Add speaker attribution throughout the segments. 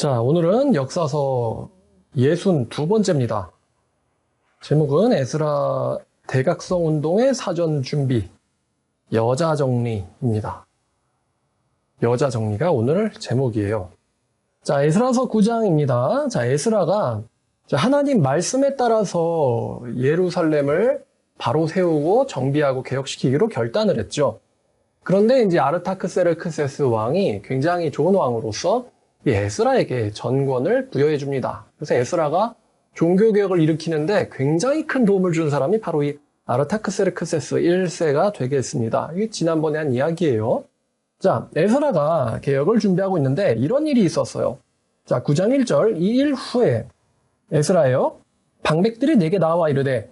Speaker 1: 자, 오늘은 역사서 62번째입니다. 제목은 에스라 대각성 운동의 사전 준비, 여자 정리입니다. 여자 정리가 오늘 제목이에요. 자, 에스라서 9장입니다. 자, 에스라가 하나님 말씀에 따라서 예루살렘을 바로 세우고 정비하고 개혁시키기로 결단을 했죠. 그런데 이제 아르타크세르크세스 왕이 굉장히 좋은 왕으로서 이 에스라에게 전권을 부여해 줍니다. 그래서 에스라가 종교개혁을 일으키는데 굉장히 큰 도움을 준 사람이 바로 이 아르타크세르크세스 1세가 되겠습니다. 이게 지난번에 한 이야기예요. 자, 에스라가 개혁을 준비하고 있는데 이런 일이 있었어요. 자, 9장 1절, 이 일 후에 에스라예요. 방백들이 내게 나와 이르되,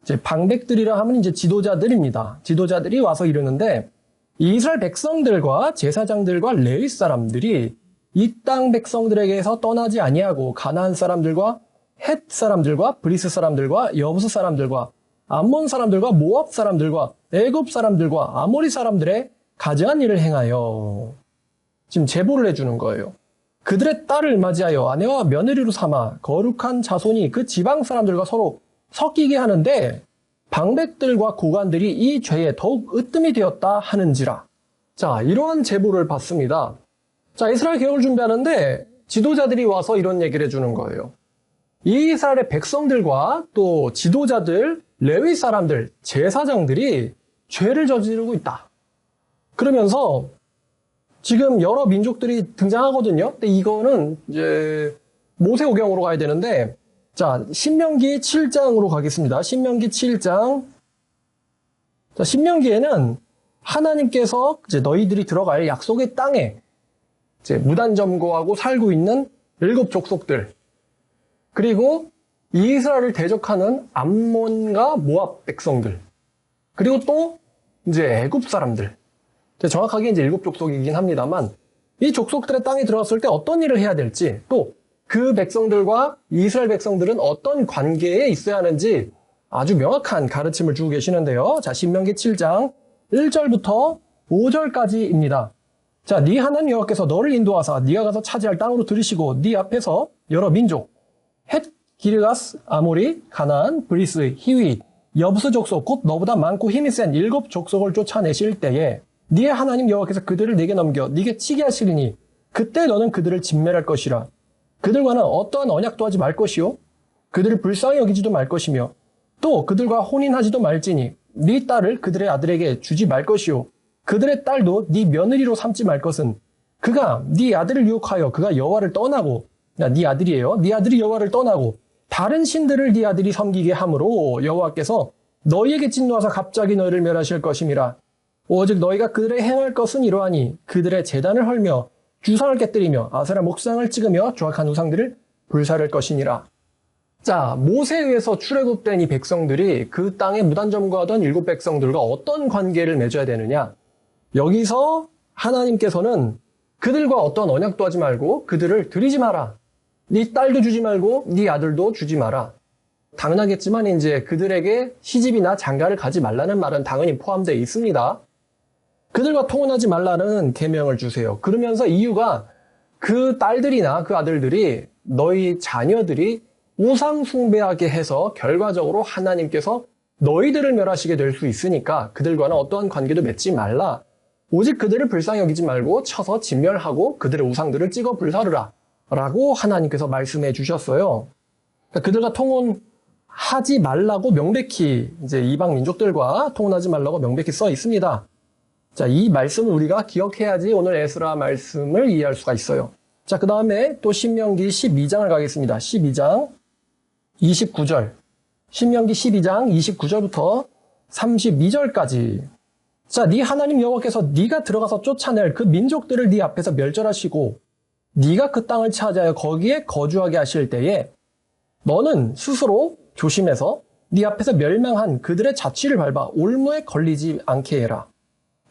Speaker 1: 이제 방백들이라 하면 이제 지도자들입니다. 지도자들이 와서 이르는데 이스라엘 백성들과 제사장들과 레위 사람들이 이 땅 백성들에게서 떠나지 아니하고 가나안 사람들과 헷 사람들과 브리스 사람들과 여부스 사람들과 암몬 사람들과 모압 사람들과 애굽 사람들과 아모리 사람들의 가증한 일을 행하여 지금 제보를 해주는 거예요. 그들의 딸을 맞이하여 아내와 며느리로 삼아 거룩한 자손이 그 지방 사람들과 서로 섞이게 하는데 방백들과 고관들이 이 죄에 더욱 으뜸이 되었다 하는지라. 자, 이러한 제보를 받습니다. 자, 이스라엘 개혁을 준비하는데 지도자들이 와서 이런 얘기를 해주는 거예요. 이스라엘의 백성들과 또 지도자들, 레위 사람들, 제사장들이 죄를 저지르고 있다. 그러면서 지금 여러 민족들이 등장하거든요. 근데 이거는 이제 모세오경으로 가야 되는데, 자, 신명기 7장으로 가겠습니다. 신명기 7장. 자, 신명기에는 하나님께서 이제 너희들이 들어갈 약속의 땅에 이제 무단점거하고 살고 있는 7 족속들, 그리고 이스라엘을 대적하는 암몬과 모압 백성들, 그리고 또 이제 애굽 사람들. 정확하게 이제 7 족속이긴 합니다만 이 족속들의 땅에 들어갔을 때 어떤 일을 해야 될지, 또 그 백성들과 이스라엘 백성들은 어떤 관계에 있어야 하는지 아주 명확한 가르침을 주고 계시는데요. 자, 신명기 7장 1절부터 5절까지입니다. 자, 네 하나님 여호와께서 너를 인도하사 네가 가서 차지할 땅으로 들이시고 네 앞에서 여러 민족 헷, 기르가스, 아모리, 가나안, 브리스, 히위, 여부스 족속 곧 너보다 많고 힘이 센 7 족속을 쫓아내실 때에 네 하나님 여호와께서 그들을 네게 넘겨 네게 치게 하시리니 그때 너는 그들을 진멸할 것이라. 그들과는 어떠한 언약도 하지 말 것이요 그들을 불쌍히 여기지도 말 것이며 또 그들과 혼인하지도 말지니 네 딸을 그들의 아들에게 주지 말 것이요 그들의 딸도 네 며느리로 삼지 말 것은 그가 네 아들을 유혹하여 그가 여호와를 떠나고, 네 아들이에요. 네 아들이 여호와를 떠나고 다른 신들을 네 아들이 섬기게 함으로 여호와께서 너희에게 진노하사 갑자기 너희를 멸하실 것임이라. 오직 너희가 그들의 행할 것은 이러하니 그들의 제단을 헐며 주상을 깨뜨리며 아세라 목상을 찍으며 조악한 우상들을 불사를 것이니라. 자, 모세에 의해서 출애굽된 이 백성들이 그 땅에 무단점거하던 7 백성들과 어떤 관계를 맺어야 되느냐? 여기서 하나님께서는 그들과 어떤 언약도 하지 말고 그들을 들이지 마라. 네 딸도 주지 말고 네 아들도 주지 마라. 당연하겠지만 이제 그들에게 시집이나 장가를 가지 말라는 말은 당연히 포함되어 있습니다. 그들과 통혼하지 말라는 계명을 주세요. 그러면서 이유가 그 딸들이나 그 아들들이 너희 자녀들이 우상 숭배하게 해서 결과적으로 하나님께서 너희들을 멸하시게 될 수 있으니까 그들과는 어떠한 관계도 맺지 말라. 오직 그들을 불쌍히 여기지 말고 쳐서 진멸하고 그들의 우상들을 찍어 불사르라 라고 하나님께서 말씀해 주셨어요. 그러니까 그들과 통혼하지 말라고 명백히 이제 이방 민족들과 통혼하지 말라고 명백히 써 있습니다. 자, 이 말씀을 우리가 기억해야지 오늘 에스라 말씀을 이해할 수가 있어요. 자, 그 다음에 또 신명기 12장을 가겠습니다. 12장 29절. 신명기 12장 29절부터 32절까지. 자, 네 하나님 여호와께서 네가 들어가서 쫓아낼 그 민족들을 네 앞에서 멸절하시고 네가 그 땅을 차지하여 거기에 거주하게 하실 때에 너는 스스로 조심해서 네 앞에서 멸망한 그들의 자취를 밟아 올무에 걸리지 않게 해라.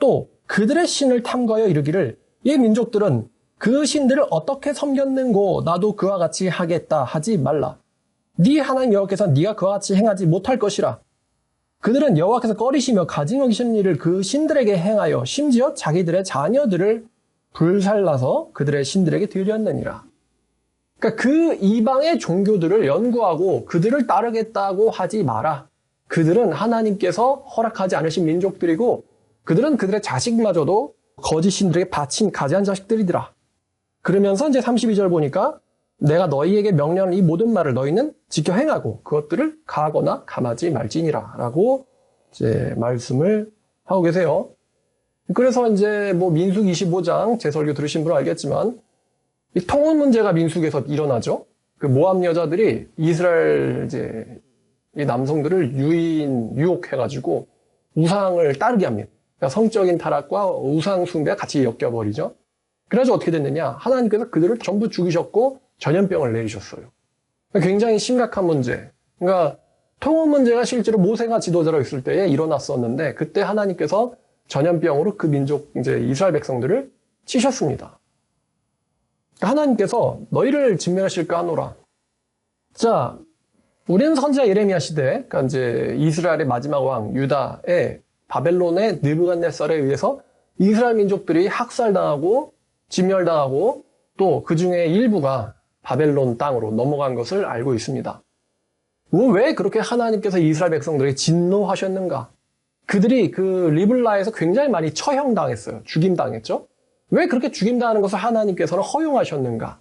Speaker 1: 또 그들의 신을 탐구하여 이르기를 이 민족들은 그 신들을 어떻게 섬겼는고 나도 그와 같이 하겠다 하지 말라. 네 하나님 여호와께서 네가 그와 같이 행하지 못할 것이라. 그들은 여호와께서 꺼리시며 가증 여기시는 일을 그 신들에게 행하여 심지어 자기들의 자녀들을 불살라서 그들의 신들에게 드렸느니라. 그러니까 그 이방의 종교들을 연구하고 그들을 따르겠다고 하지 마라. 그들은 하나님께서 허락하지 않으신 민족들이고 그들은 그들의 자식마저도 거짓 신들에게 바친 가지한 자식들이더라. 그러면서 이제 32절 보니까 내가 너희에게 명령한 이 모든 말을 너희는 지켜 행하고 그것들을 가하거나 감하지 말지니라 라고 이제 말씀을 하고 계세요. 그래서 이제 뭐 민수기 25장 제 설교 들으신 분은 알겠지만 이 통혼 문제가 민수기에서 일어나죠. 그 모압 여자들이 이스라엘 이제 이 남성들을 유혹해가지고 우상을 따르게 합니다. 그러니까 성적인 타락과 우상 숭배가 같이 엮여버리죠. 그래서 어떻게 됐느냐? 하나님께서 그들을 전부 죽이셨고 전염병을 내리셨어요. 굉장히 심각한 문제. 그러니까 통혼 문제가 실제로 모세가 지도자로 있을 때에 일어났었는데 그때 하나님께서 전염병으로 그 민족 이제 이스라엘 백성들을 치셨습니다. 하나님께서 너희를 진멸하실까 하노라. 자, 우리는 선지자 예레미야 시대, 그러니까 이제 이스라엘의 마지막 왕 유다의 바벨론의 느부갓네살에 의해서 이스라엘 민족들이 학살당하고 진멸당하고 또 그 중에 일부가 바벨론 땅으로 넘어간 것을 알고 있습니다. 왜 그렇게 하나님께서 이스라엘 백성들에게 진노하셨는가? 그들이 그 리블라에서 굉장히 많이 처형당했어요. 죽임당했죠? 왜 그렇게 죽임당하는 것을 하나님께서는 허용하셨는가?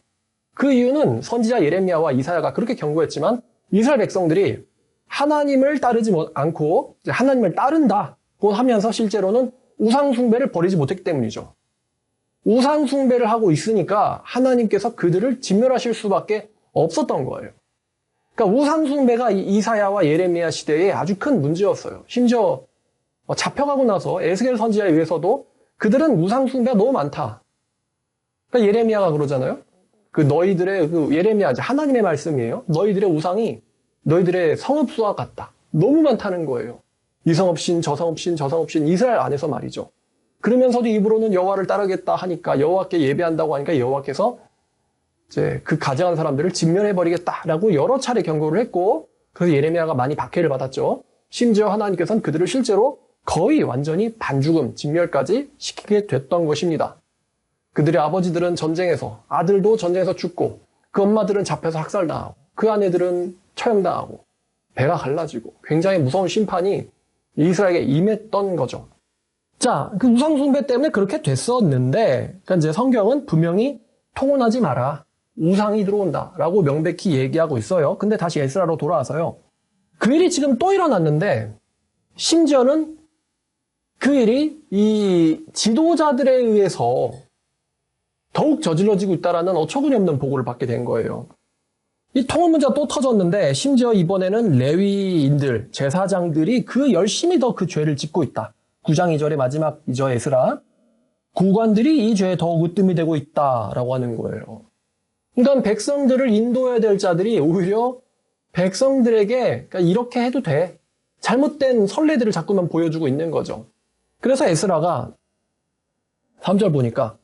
Speaker 1: 그 이유는 선지자 예레미야와 이사야가 그렇게 경고했지만 이스라엘 백성들이 하나님을 따르지 않고 하나님을 따른다고 하면서 실제로는 우상숭배를 버리지 못했기 때문이죠. 우상숭배를 하고 있으니까 하나님께서 그들을 진멸하실 수밖에 없었던 거예요. 그러니까 우상숭배가 이사야와 예레미야 시대에 아주 큰 문제였어요. 심지어 잡혀가고 나서 에스겔 선지자에 의해서도 그들은 우상숭배가 너무 많다. 그러니까 예레미야가 그러잖아요. 그 너희들의 예레미야 하나님의 말씀이에요. 너희들의 우상이 너희들의 성읍수와 같다. 너무 많다는 거예요. 이 성읍신, 저 성읍신, 저 성읍신 이스라엘 안에서 말이죠. 그러면서도 입으로는 여호와를 따르겠다 하니까 여호와께 예배한다고 하니까 여호와께서 이제 그 가증한 사람들을 진멸해버리겠다라고 여러 차례 경고를 했고 그래서 예레미야가 많이 박해를 받았죠. 심지어 하나님께서는 그들을 실제로 거의 완전히 반죽음, 진멸까지 시키게 됐던 것입니다. 그들의 아버지들은 전쟁에서, 아들도 전쟁에서 죽고 그 엄마들은 잡혀서 학살당하고 그 아내들은 처형당하고 배가 갈라지고 굉장히 무서운 심판이 이스라엘에게 임했던 거죠. 자, 그 우상숭배 때문에 그렇게 됐었는데 그러니까 이제 성경은 분명히 통혼하지 마라. 우상이 들어온다라고 명백히 얘기하고 있어요. 근데 다시 에스라로 돌아와서요. 그 일이 지금 또 일어났는데 심지어는 그 일이 이 지도자들에 의해서 더욱 저질러지고 있다라는 어처구니없는 보고를 받게 된 거예요. 이 통혼 문제가 또 터졌는데 심지어 이번에는 레위인들, 제사장들이 그 열심히 더 그 죄를 짓고 있다. 9장 2절의 마지막 2절 에스라. 구관들이 이 죄에 더욱 으뜸이 되고 있다라고 하는 거예요. 그러니까 백성들을 인도해야 될 자들이 오히려 백성들에게 그러니까 이렇게 해도 돼. 잘못된 선례들을 자꾸만 보여주고 있는 거죠. 그래서 에스라가 3절 보니까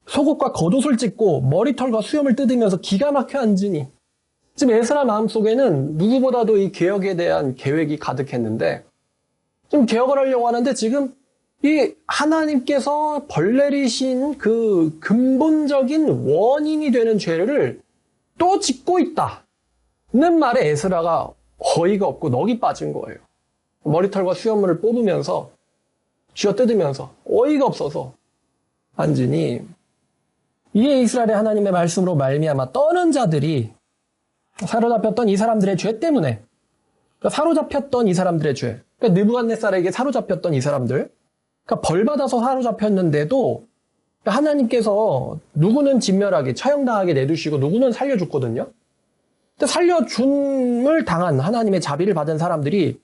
Speaker 1: 속옷과 겉옷을 찢고 머리털과 수염을 뜯으면서 기가 막혀 앉으니 지금 에스라 마음속에는 누구보다도 이 개혁에 대한 계획이 가득했는데 지금 개혁을 하려고 하는데 지금 이 하나님께서 벌내리신 그 근본적인 원인이 되는 죄를 또 짓고 있다는 말에 에스라가 어이가 없고 넋이 빠진 거예요. 머리털과 수염을 뽑으면서 쥐어뜯으면서 어이가 없어서 앉으니 이에 이스라엘의 하나님의 말씀으로 말미암아 떠는 자들이 사로잡혔던 이 사람들의 죄 때문에 그러니까 사로잡혔던 이 사람들의 죄 그러니까 느부갓네살에게 사로잡혔던 이 사람들 그러니까 벌받아서 사로잡혔는데도 하나님께서 누구는 진멸하게 처형당하게 내두시고 누구는 살려줬거든요. 근데 살려줌을 당한 하나님의 자비를 받은 사람들이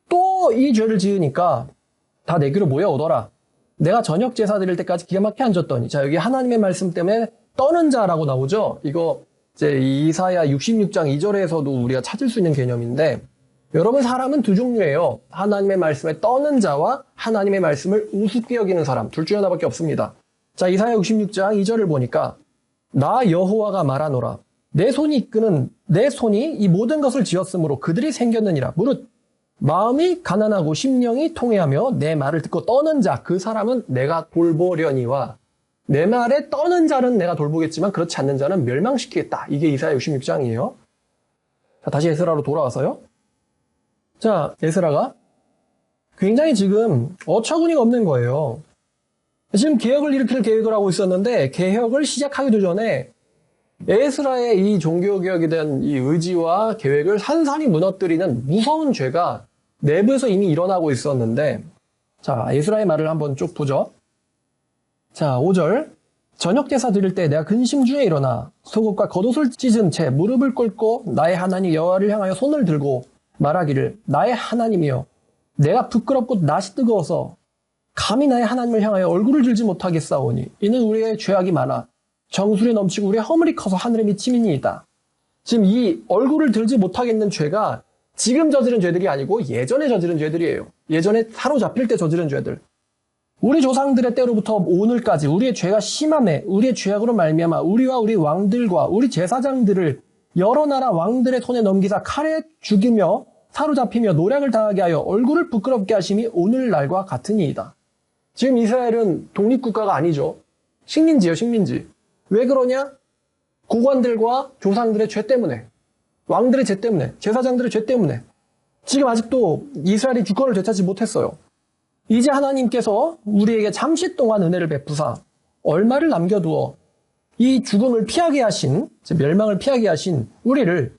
Speaker 1: 또 이 죄를 지으니까 다 내게로 모여오더라. 내가 저녁 제사 드릴 때까지 기가 막히게 앉았더니 자 여기 하나님의 말씀 때문에 떠는 자라고 나오죠. 이거 이제 이사야 66장 2절에서도 우리가 찾을 수 있는 개념인데 여러분 사람은 두 종류예요. 하나님의 말씀에 떠는 자와 하나님의 말씀을 우습게 여기는 사람 둘 중에 하나밖에 없습니다. 자 이사야 66장 2절을 보니까 나 여호와가 말하노라 내 손이 이끄는 내 손이 이 모든 것을 지었으므로 그들이 생겼느니라. 무릇 마음이 가난하고 심령이 통회하며 내 말을 듣고 떠는 자 그 사람은 내가 돌보려니와 내 말에 떠는 자는 내가 돌보겠지만 그렇지 않는 자는 멸망시키겠다. 이게 이사야 66장이에요. 자, 다시 에스라로 돌아와서요. 자, 에스라가 굉장히 지금 어처구니가 없는 거예요. 지금 개혁을 일으킬 계획을 하고 있었는데 개혁을 시작하기도 전에 에스라의 이 종교개혁에 대한 이 의지와 계획을 산산이 무너뜨리는 무서운 죄가 내부에서 이미 일어나고 있었는데, 자, 에스라의 말을 한번 쭉 보죠. 자, 5절. 저녁 제사 드릴 때 내가 근심 중에 일어나 속옷과 겉옷을 찢은 채 무릎을 꿇고 나의 하나님 여호와를 향하여 손을 들고 말하기를 나의 하나님이여 내가 부끄럽고 낯이 뜨거워서 감히 나의 하나님을 향하여 얼굴을 들지 못하겠사오니 이는 우리의 죄악이 많아 정술이 넘치고 우리의 허물이 커서 하늘에 미침이니이다. 지금 이 얼굴을 들지 못하겠는 죄가 지금 저지른 죄들이 아니고 예전에 저지른 죄들이에요. 예전에 사로잡힐 때 저지른 죄들. 우리 조상들의 때로부터 오늘까지 우리의 죄가 심함에 우리의 죄악으로 말미암아 우리와 우리 왕들과 우리 제사장들을 여러 나라 왕들의 손에 넘기사 칼에 죽이며 사로잡히며 노략을 당하게 하여 얼굴을 부끄럽게 하심이 오늘날과 같으니이다. 지금 이스라엘은 독립국가가 아니죠. 식민지예요, 식민지. 왜 그러냐? 고관들과 조상들의 죄 때문에, 왕들의 죄 때문에, 제사장들의 죄 때문에 지금 아직도 이스라엘이 주권을 되찾지 못했어요. 이제 하나님께서 우리에게 잠시 동안 은혜를 베푸사 얼마를 남겨두어 이 죽음을 피하게 하신, 멸망을 피하게 하신 우리를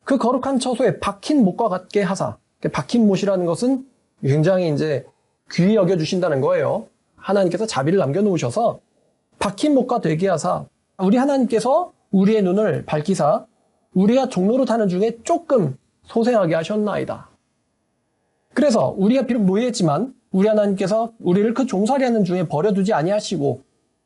Speaker 1: 그 거룩한 처소에 박힌 못과 같게 하사, 박힌 못이라는 것은 굉장히 이제 귀히 여겨주신다는 거예요. 하나님께서 자비를 남겨놓으셔서 박힌 못과 되게 하사 우리 하나님께서 우리의 눈을 밝히사 우리가 종로로 타는 중에 조금 소생하게 하셨나이다. 그래서 우리가 비록 노예했지만 우리 하나님께서 우리를 그 종살이하는 중에 버려두지 아니하시고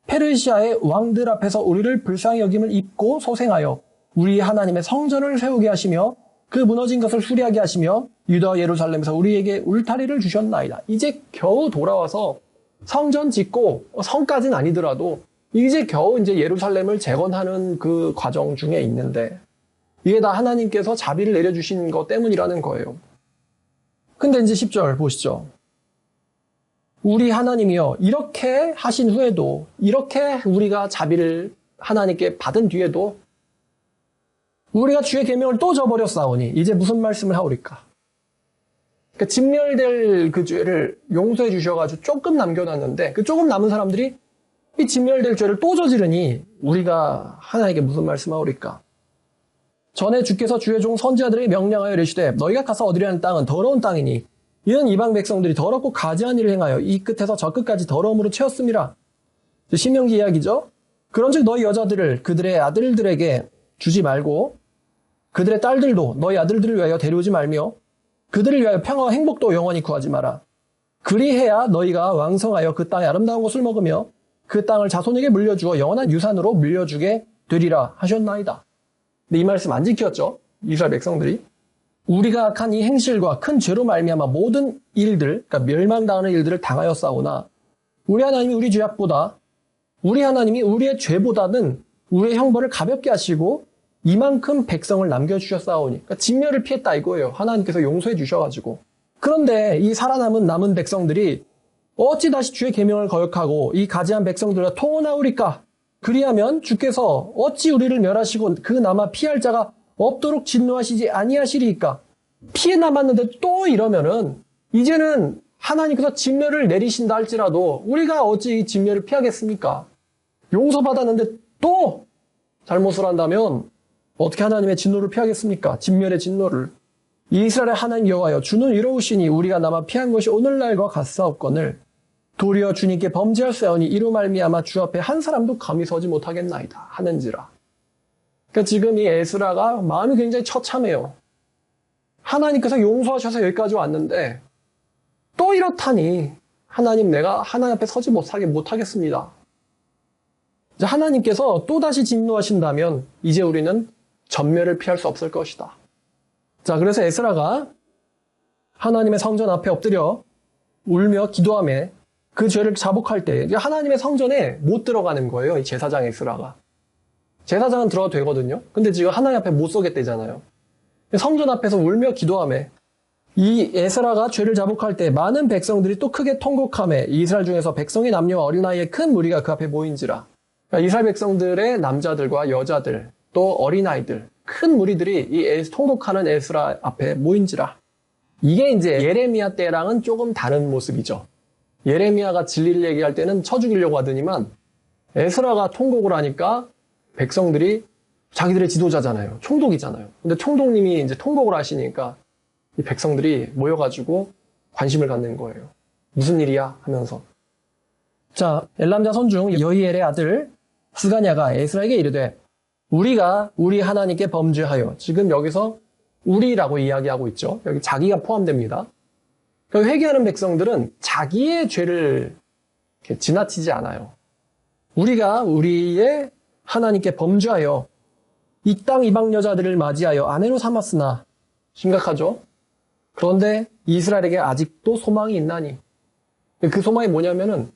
Speaker 1: 페르시아의 왕들 앞에서 우리를 불쌍히 여김을 입고 소생하여 우리 하나님의 성전을 세우게 하시며 그 무너진 것을 수리하게 하시며 유다와 예루살렘에서 우리에게 울타리를 주셨나이다. 이제 겨우 돌아와서 성전 짓고 성까지는 아니더라도 이제 겨우 이제 예루살렘을 재건하는 그 과정 중에 있는데 이게 다 하나님께서 자비를 내려주신 것 때문이라는 거예요. 근데 이제 10절 보시죠. 우리 하나님이여 이렇게 하신 후에도 이렇게 우리가 자비를 하나님께 받은 뒤에도 우리가 주의 계명을 또 저버렸사오니 이제 무슨 말씀을 하오리까? 그러니까 진멸될 그 죄를 용서해 주셔가지고 조금 남겨놨는데 그 조금 남은 사람들이 이 진멸될 죄를 또 저지르니 우리가 하나님께 무슨 말씀하오리까? 전에 주께서 주의 종 선지자들에게 명령하여 이르시되 너희가 가서 얻으려는 땅은 더러운 땅이니 이는 이방 백성들이 더럽고 가지한 일을 행하여 이 끝에서 저 끝까지 더러움으로 채웠음이라. 신명기 이야기죠. 그런즉 너희 여자들을 그들의 아들들에게 주지 말고 그들의 딸들도 너희 아들들을 위하여 데려오지 말며 그들을 위하여 평화와 행복도 영원히 구하지 마라. 그리해야 너희가 왕성하여 그 땅의 아름다운 것을 먹으며 그 땅을 자손에게 물려주어 영원한 유산으로 물려주게 되리라 하셨나이다. 근데 이 말씀 안 지켰죠. 이스라엘 백성들이. 우리가 악한 이 행실과 큰 죄로 말미암아 모든 일들, 그러니까 멸망당하는 일들을 당하였사오나 우리 하나님이 우리 죄악보다 우리 하나님이 우리의 죄보다는 우리의 형벌을 가볍게 하시고 이만큼 백성을 남겨주셨사오니 그러니까 진멸을 피했다 이거예요. 하나님께서 용서해 주셔가지고. 그런데 이 남은 백성들이 어찌 다시 주의 계명을 거역하고 이 가지한 백성들과 통혼하오리까? 그리하면 주께서 어찌 우리를 멸하시고 그 남아 피할 자가 없도록 진노하시지 아니하시리이까? 피해 남았는데 또 이러면은 이제는 하나님께서 진멸을 내리신다 할지라도 우리가 어찌 이 진멸을 피하겠습니까? 용서받았는데 또 잘못을 한다면 어떻게 하나님의 진노를 피하겠습니까? 진멸의 진노를. 이스라엘의 하나님 여호와여 주는 이로우시니 우리가 남아 피한 것이 오늘날과 같사옵거늘 도리어 주님께 범죄할사오니 이로 말미암아 주 앞에 한 사람도 감히 서지 못하겠나이다 하는지라. 그러니까 지금 이 에스라가 마음이 굉장히 처참해요. 하나님께서 용서하셔서 여기까지 왔는데 또 이렇다니 하나님 내가 하나님 앞에 서지 못하겠습니다. 이제 하나님께서 또다시 진노하신다면 이제 우리는 전멸을 피할 수 없을 것이다. 자, 그래서 에스라가 하나님의 성전 앞에 엎드려 울며 기도하며 그 죄를 자복할 때 하나님의 성전에 못 들어가는 거예요. 이 제사장 에스라가. 제사장은 들어가도 되거든요. 근데 지금 하나님 앞에 못 서겠대잖아요. 성전 앞에서 울며 기도하며 이 에스라가 죄를 자복할 때 많은 백성들이 또 크게 통곡하며 이스라엘 중에서 백성의 남녀와 어린아이의 큰 무리가 그 앞에 모인지라. 그러니까 이스라엘 백성들의 남자들과 여자들 또 어린아이들 큰 무리들이 이 통곡하는 에스라 앞에 모인지라. 이게 이제 예레미야 때랑은 조금 다른 모습이죠. 예레미야가 진리를 얘기할 때는 쳐 죽이려고 하더니만 에스라가 통곡을 하니까 백성들이 자기들의 지도자잖아요. 총독이잖아요. 근데 총독님이 이제 통곡을 하시니까 이 백성들이 모여가지고 관심을 갖는 거예요. 무슨 일이야? 하면서. 자, 엘람 자손 중 여히엘의 아들 스가냐가 에스라에게 이르되 우리가 우리 하나님께 범죄하여. 지금 여기서 우리라고 이야기하고 있죠. 여기 자기가 포함됩니다. 그러니까 회개하는 백성들은 자기의 죄를 이렇게 지나치지 않아요. 우리가 우리의 하나님께 범죄하여 이 땅 이방 여자들을 맞이하여 아내로 삼았으나. 심각하죠? 그런데 이스라엘에게 아직도 소망이 있나니. 그 소망이 뭐냐면은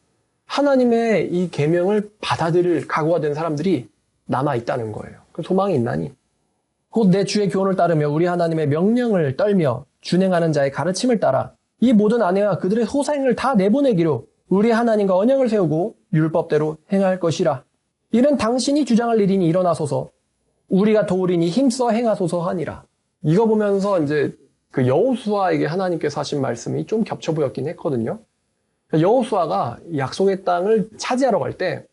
Speaker 1: 하나님의 이 계명을 받아들일 각오가 된 사람들이 남아있다는 거예요. 그 소망이 있나니. 곧 내 주의 교훈을 따르며 우리 하나님의 명령을 떨며 준행하는 자의 가르침을 따라 이 모든 아내와 그들의 소생을 다 내보내기로 우리 하나님과 언약을 세우고 율법대로 행할 것이라. 이는 당신이 주장할 일이니 일어나소서 우리가 도우리니 힘써 행하소서 하니라. 이거 보면서 이제 그 여호수아에게 하나님께서 하신 말씀이 좀 겹쳐 보였긴 했거든요. 여호수아가 약속의 땅을 차지하러 갈 때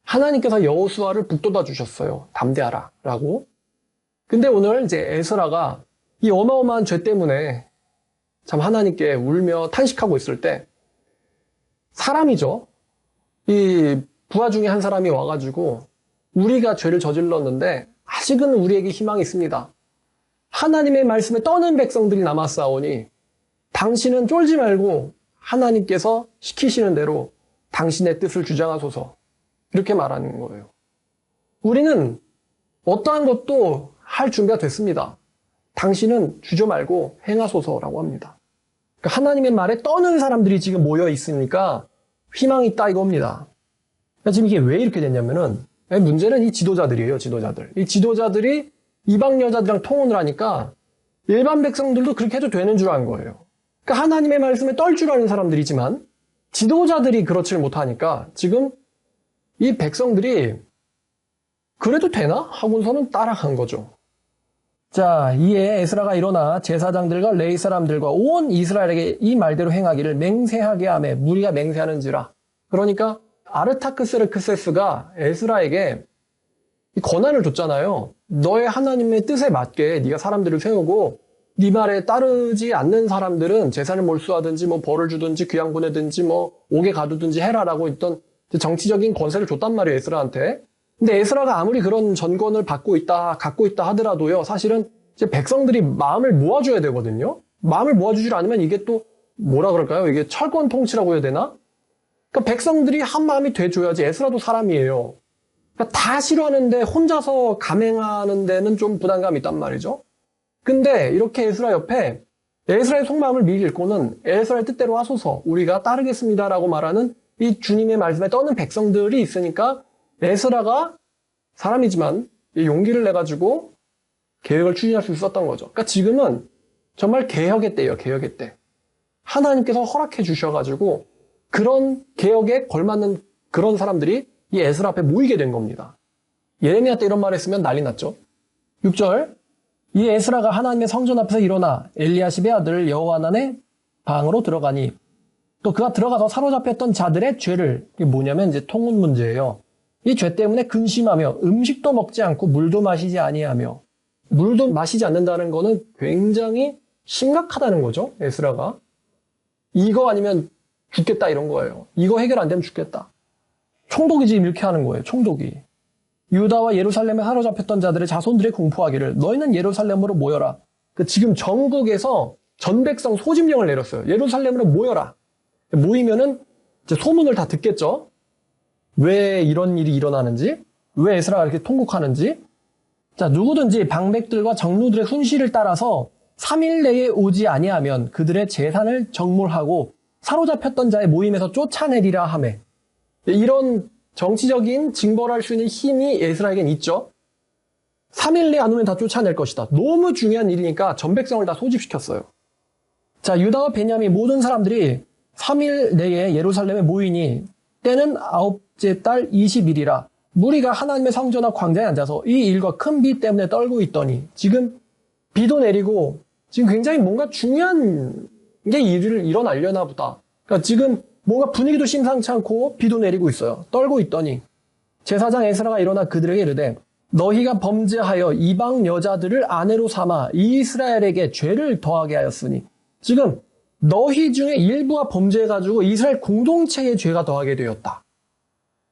Speaker 1: 하나님께서 여호수아를 북돋아 주셨어요. 담대하라 라고. 근데 오늘 이제 에스라가 이 어마어마한 죄 때문에 참 하나님께 울며 탄식하고 있을 때 사람이죠. 이 부하 중에 한 사람이 와가지고 우리가 죄를 저질렀는데 아직은 우리에게 희망이 있습니다. 하나님의 말씀에 떠는 백성들이 남았사오니 당신은 쫄지 말고 하나님께서 시키시는 대로 당신의 뜻을 주장하소서. 이렇게 말하는 거예요. 우리는 어떠한 것도 할 준비가 됐습니다. 당신은 주저 말고 행하소서라고 합니다. 그러니까 하나님의 말에 떠는 사람들이 지금 모여 있으니까 희망이 있다 이겁니다. 그러니까 지금 이게 왜 이렇게 됐냐면은 문제는 이 지도자들이에요. 지도자들. 이 지도자들이 이방 여자들이랑 통혼을 하니까 일반 백성들도 그렇게 해도 되는 줄 아는 거예요. 그러니까 하나님의 말씀에 떨 줄 아는 사람들이지만 지도자들이 그렇지를 못하니까 지금 이 백성들이 그래도 되나? 하고서는 따라간 거죠. 자, 이에 에스라가 일어나 제사장들과 레위 사람들과 온 이스라엘에게 이 말대로 행하기를 맹세하게 하며 무리가 맹세하는지라. 그러니까 아르타크스르크세스가 에스라에게 이 권한을 줬잖아요. 너의 하나님의 뜻에 맞게 네가 사람들을 세우고 네 말에 따르지 않는 사람들은 재산을 몰수하든지 뭐 벌을 주든지 귀양 보내든지 뭐 옥에 가두든지 해라라고 있던 정치적인 권세를 줬단 말이에요. 에스라한테. 근데 에스라가 아무리 그런 전권을 갖고 있다 하더라도요. 사실은 이제 백성들이 마음을 모아줘야 되거든요. 마음을 모아주질 않으면 이게 또 뭐라 그럴까요? 이게 철권 통치라고 해야 되나? 그러니까 백성들이 한 마음이 돼줘야지. 에스라도 사람이에요. 그러니까 다 싫어하는데 혼자서 감행하는 데는 좀 부담감이 있단 말이죠. 근데 이렇게 에스라 옆에 에스라의 속마음을 미리 읽고는 에스라의 뜻대로 하소서 우리가 따르겠습니다라고 말하는 이 주님의 말씀에 떠는 백성들이 있으니까 에스라가 사람이지만 용기를 내가지고 계획을 추진할 수 있었던 거죠. 그러니까 지금은 정말 개혁의 때예요. 개혁의 때. 하나님께서 허락해 주셔가지고 그런 개혁에 걸맞는 그런 사람들이 이 에스라 앞에 모이게 된 겁니다. 예레미야 때 이런 말 했으면 난리 났죠. 6절 이 에스라가 하나님의 성전 앞에서 일어나 엘리야십의 아들 여호하난의 방으로 들어가니 또 그가 들어가서 사로잡혔던 자들의 죄를 이게 뭐냐면 이제 통혼 문제예요. 이 죄 때문에 근심하며 음식도 먹지 않고 물도 마시지 아니하며 물도 마시지 않는다는 거는 굉장히 심각하다는 거죠. 에스라가 이거 아니면 죽겠다 이런 거예요. 이거 해결 안 되면 죽겠다. 총독이 지금 이렇게 하는 거예요. 총독이. 유다와 예루살렘에 사로잡혔던 자들의 자손들이 공포하기를 너희는 예루살렘으로 모여라. 지금 전국에서 전 백성 소집령을 내렸어요. 예루살렘으로 모여라. 모이면은 이제 소문을 다 듣겠죠. 왜 이런 일이 일어나는지, 왜 에스라가 이렇게 통곡하는지. 자, 누구든지 방백들과 장로들의 훈시를 따라서 3일 내에 오지 아니하면 그들의 재산을 정몰하고 사로잡혔던 자의 모임에서 쫓아내리라 하매. 이런 정치적인 징벌할 수 있는 힘이 에스라에겐 있죠. 3일 내에 안 오면 다 쫓아낼 것이다. 너무 중요한 일이니까 전 백성을 다 소집시켰어요. 자, 유다와 베냐민 모든 사람들이 3일 내에 예루살렘에 모이니 때는 9째 달 20일이라 무리가 하나님의 성전 앞 광장에 앉아서 이 일과 큰 비 때문에 떨고 있더니 지금 비도 내리고 지금 굉장히 뭔가 중요한 게 일어나려나 보다. 그러니까 지금 뭔가 분위기도 심상치 않고 비도 내리고 있어요. 떨고 있더니 제사장 에스라가 일어나 그들에게 이르되 너희가 범죄하여 이방 여자들을 아내로 삼아 이스라엘에게 죄를 더하게 하였으니 지금 너희 중에 일부가 범죄해가지고 이스라엘 공동체의 죄가 더하게 되었다.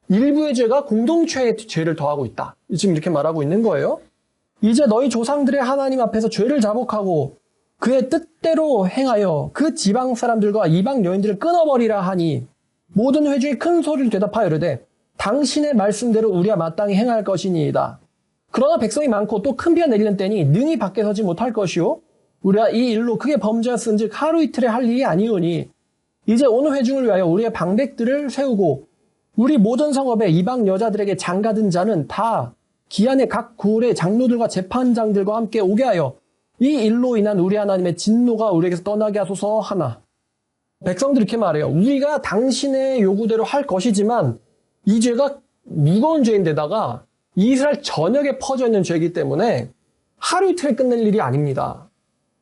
Speaker 1: 일부의 죄가 공동체의 죄를 더하고 있다. 지금 이렇게 말하고 있는 거예요. 이제 너희 조상들의 하나님 앞에서 죄를 자복하고 그의 뜻대로 행하여 그 지방 사람들과 이방 여인들을 끊어버리라 하니 모든 회중이 큰 소리를 대답하여 이르되 당신의 말씀대로 우리가 마땅히 행할 것이니이다. 그러나 백성이 많고 또 큰 비가 내리는 때니 능히 밖에 서지 못할 것이요 우리가 이 일로 크게 범죄하였은즉 하루 이틀에 할 일이 아니오니 이제 온 회중을 위하여 우리의 방백들을 세우고 우리 모든 성읍에 이방 여자들에게 장가든 자는 다 기한의 각 구울의 장로들과 재판장들과 함께 오게 하여 이 일로 인한 우리 하나님의 진노가 우리에게서 떠나게 하소서 하나. 백성들이 이렇게 말해요. 우리가 당신의 요구대로 할 것이지만 이 죄가 무거운 죄인데다가 이스라엘 전역에 퍼져 있는 죄이기 때문에 하루 이틀에 끝낼 일이 아닙니다.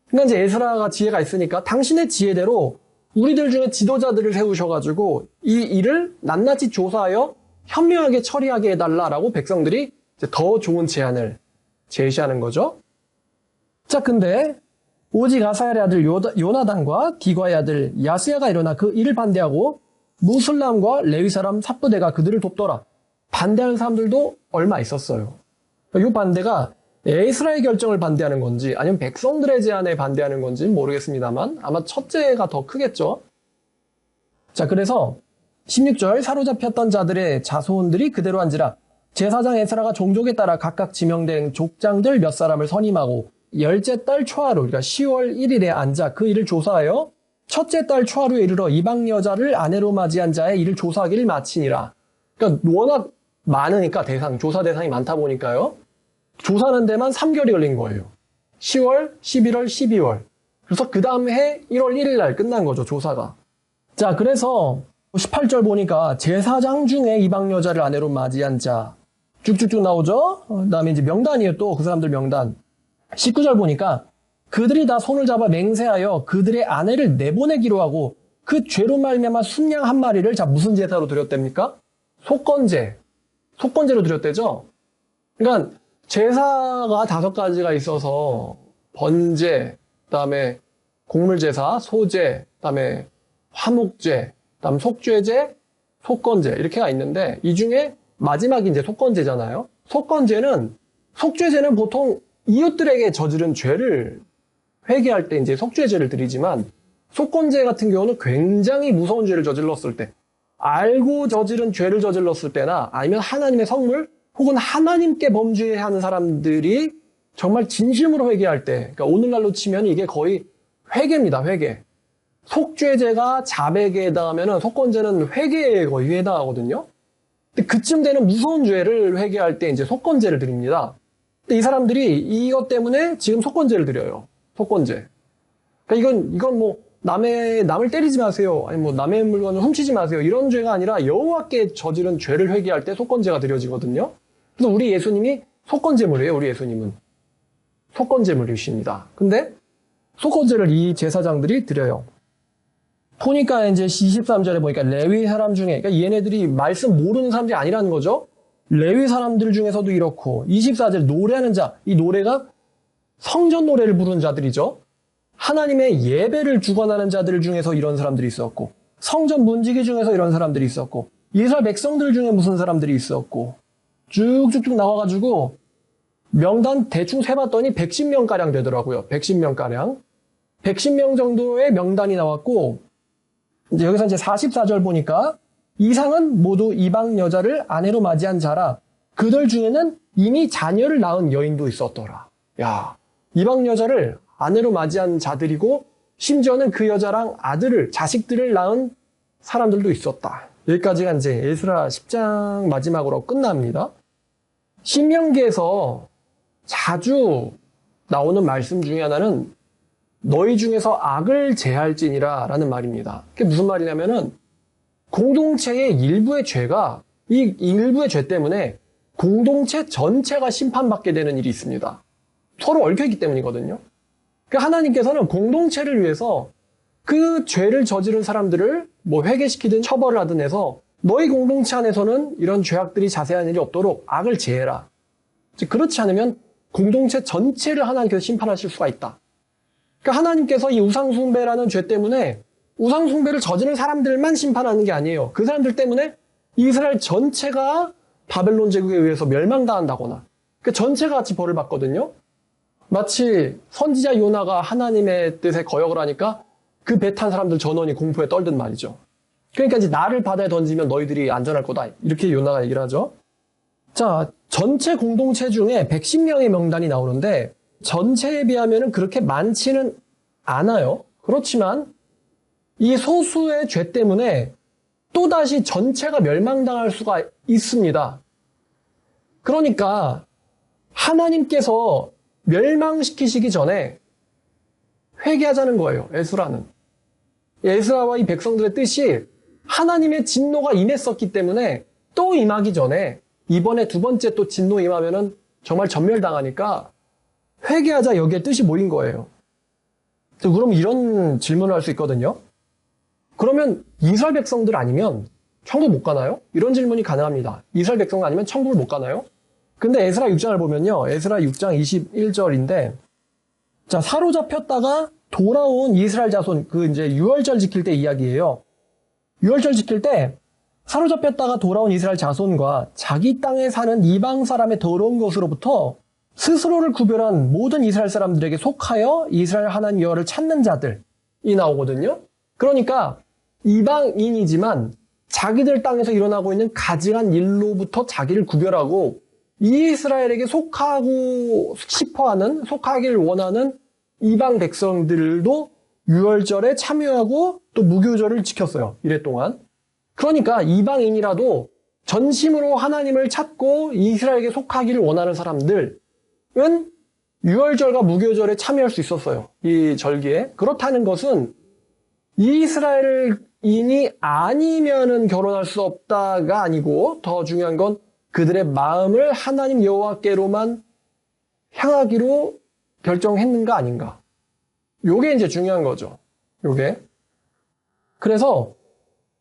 Speaker 1: 그러니까 이제 에스라가 지혜가 있으니까 당신의 지혜대로 우리들 중에 지도자들을 세우셔가지고 이 일을 낱낱이 조사하여 현명하게 처리하게 해달라라고 백성들이 이제 더 좋은 제안을 제시하는 거죠. 자, 근데 오직 아사엘의 아들 요나단과 디과의 아들 야스야가 일어나 그 일을 반대하고 무슬람과 레위 사람 삽부대가 그들을 돕더라. 반대하는 사람들도 얼마 있었어요. 이 반대가 에스라의 결정을 반대하는 건지 아니면 백성들의 제안에 반대하는 건지는 모르겠습니다만 아마 첫째가 더 크겠죠. 자, 그래서 16절 사로잡혔던 자들의 자손들이 그대로 한지라 제사장 에스라가 종족에 따라 각각 지명된 족장들 몇 사람을 선임하고 열째 달 초하루, 그러니까 10월 1일에 앉아 그 일을 조사하여 첫째 달 초하루에 이르러 이방 여자를 아내로 맞이한 자의 일을 조사하기를 마치니라. 그러니까 워낙 많으니까 조사 대상이 많다 보니까요. 조사하는 데만 3개월이 걸린 거예요. 10월, 11월, 12월. 그래서 그 다음 해 1월 1일 날 끝난 거죠, 조사가. 자, 그래서 18절 보니까 제사장 중에 이방 여자를 아내로 맞이한 자 쭉쭉쭉 나오죠. 그 다음에 이제 명단이에요. 또 그 사람들 명단. 19절 보니까 그들이 다 손을 잡아 맹세하여 그들의 아내를 내보내기로 하고 그 죄로 말미암아 순양 한 마리를 자 무슨 제사로 드렸답니까? 속건제로 드렸대죠. 그러니까 제사가 5가지가 있어서 번제, 그다음에 곡물제사, 소제, 그다음에 화목제, 그다음 속죄제, 속건제 이렇게가 있는데 이 중에 마지막이 이제 속건제잖아요. 속죄제는 보통 이웃들에게 저지른 죄를 회개할 때 이제 속죄제를 드리지만 속건제 같은 경우는 굉장히 무서운 죄를 저질렀을 때, 알고 저지른 죄를 저질렀을 때나 아니면 하나님의 성물 혹은 하나님께 범죄하는 사람들이 정말 진심으로 회개할 때, 그러니까 오늘날로 치면 이게 거의 회개입니다, 회개. 속죄제가 자백에 해당하면 속건제는 회개에 거의 해당하거든요. 근데 그쯤 되는 무서운 죄를 회개할 때 이제 속건제를 드립니다. 근데 이 사람들이 이것 때문에 지금 속건제를 드려요. 속건제. 그러니까 이건 뭐 남을 때리지 마세요. 아니 뭐 남의 물건을 훔치지 마세요. 이런 죄가 아니라 여호와께 저지른 죄를 회개할 때 속건제가 드려지거든요. 그래서 우리 예수님이 속건제물이에요. 우리 예수님은 속건제물이십니다. 근데 속건제를 이 제사장들이 드려요. 보니까 이제 23절에 보니까 레위 사람 중에, 그러니까 얘네들이 말씀 모르는 사람들이 아니라는 거죠. 레위 사람들 중에서도 이렇고 24절 노래하는 자, 이 노래가 성전 노래를 부르는 자들이죠. 하나님의 예배를 주관하는 자들 중에서 이런 사람들이 있었고, 성전 문지기 중에서 이런 사람들이 있었고, 이스라엘 백성들 중에 무슨 사람들이 있었고, 쭉쭉쭉 나와가지고 명단 대충 세봤더니 110명가량 되더라고요. 110명가량. 110명 정도의 명단이 나왔고, 이제 여기서 이제 44절 보니까 이상은 모두 이방 여자를 아내로 맞이한 자라 그들 중에는 이미 자녀를 낳은 여인도 있었더라. 야, 이방 여자를 아내로 맞이한 자들이고 심지어는 그 여자랑 자식들을 낳은 사람들도 있었다. 여기까지가 이제 에스라 10장 마지막으로 끝납니다. 신명기에서 자주 나오는 말씀 중에 하나는 너희 중에서 악을 제할지니라 라는 말입니다. 그게 무슨 말이냐면은 공동체의 일부의 죄가 이 일부의 죄 때문에 공동체 전체가 심판받게 되는 일이 있습니다. 서로 얽혀있기 때문이거든요. 그러니까 하나님께서는 공동체를 위해서 그 죄를 저지른 사람들을 회개시키든 처벌을 하든 해서 너희 공동체 안에서는 이런 죄악들이 자세한 일이 없도록 악을 제해라. 그렇지 않으면 공동체 전체를 하나님께서 심판하실 수가 있다. 그러니까 하나님께서 이 우상숭배라는 죄 때문에 우상숭배를 저지른 사람들만 심판하는 게 아니에요. 그 사람들 때문에 이스라엘 전체가 바벨론 제국에 의해서 멸망당한다거나 그 전체가 같이 벌을 받거든요. 마치 선지자 요나가 하나님의 뜻에 거역을 하니까 그 배 탄 사람들 전원이 공포에 떨든 말이죠. 그러니까 이제 나를 바다에 던지면 너희들이 안전할 거다. 이렇게 요나가 얘기를 하죠. 자, 전체 공동체 중에 110명의 명단이 나오는데 전체에 비하면 그렇게 많지는 않아요. 그렇지만 이 소수의 죄 때문에 또다시 전체가 멸망당할 수가 있습니다. 그러니까 하나님께서 멸망시키시기 전에 회개하자는 거예요. 에스라는. 에스라와 이 백성들의 뜻이 하나님의 진노가 임했었기 때문에 또 임하기 전에 이번에 두 번째 또 진노 임하면은 정말 전멸당하니까 회개하자 여기에 뜻이 모인 거예요. 그럼 이런 질문을 할 수 있거든요. 그러면 이스라엘 백성들 아니면 천국 못 가나요? 이런 질문이 가능합니다. 이스라엘 백성 아니면 천국을 못 가나요? 근데 에스라 6장을 보면요. 에스라 6장 21절인데 자, 사로잡혔다가 돌아온 이스라엘 자손 이제 유월절 지킬 때 이야기예요. 유월절 지킬 때 사로잡혔다가 돌아온 이스라엘 자손과 자기 땅에 사는 이방 사람의 더러운 것으로부터 스스로를 구별한 모든 이스라엘 사람들에게 속하여 이스라엘 하나님 여호와를 찾는 자들이 나오거든요. 그러니까 이방인이지만 자기들 땅에서 일어나고 있는 가증한 일로부터 자기를 구별하고 이스라엘에게 속하고 싶어하는, 속하기를 원하는 이방 백성들도 유월절에 참여하고 또 무교절을 지켰어요. 이래 동안. 그러니까 이방인이라도 전심으로 하나님을 찾고 이스라엘에게 속하기를 원하는 사람들은 유월절과 무교절에 참여할 수 있었어요. 이 절기에. 그렇다는 것은 이스라엘인이 아니면은 결혼할 수 없다가 아니고 더 중요한 건 그들의 마음을 하나님 여호와께로만 향하기로 결정했는가 아닌가. 요게 이제 중요한 거죠. 요게. 그래서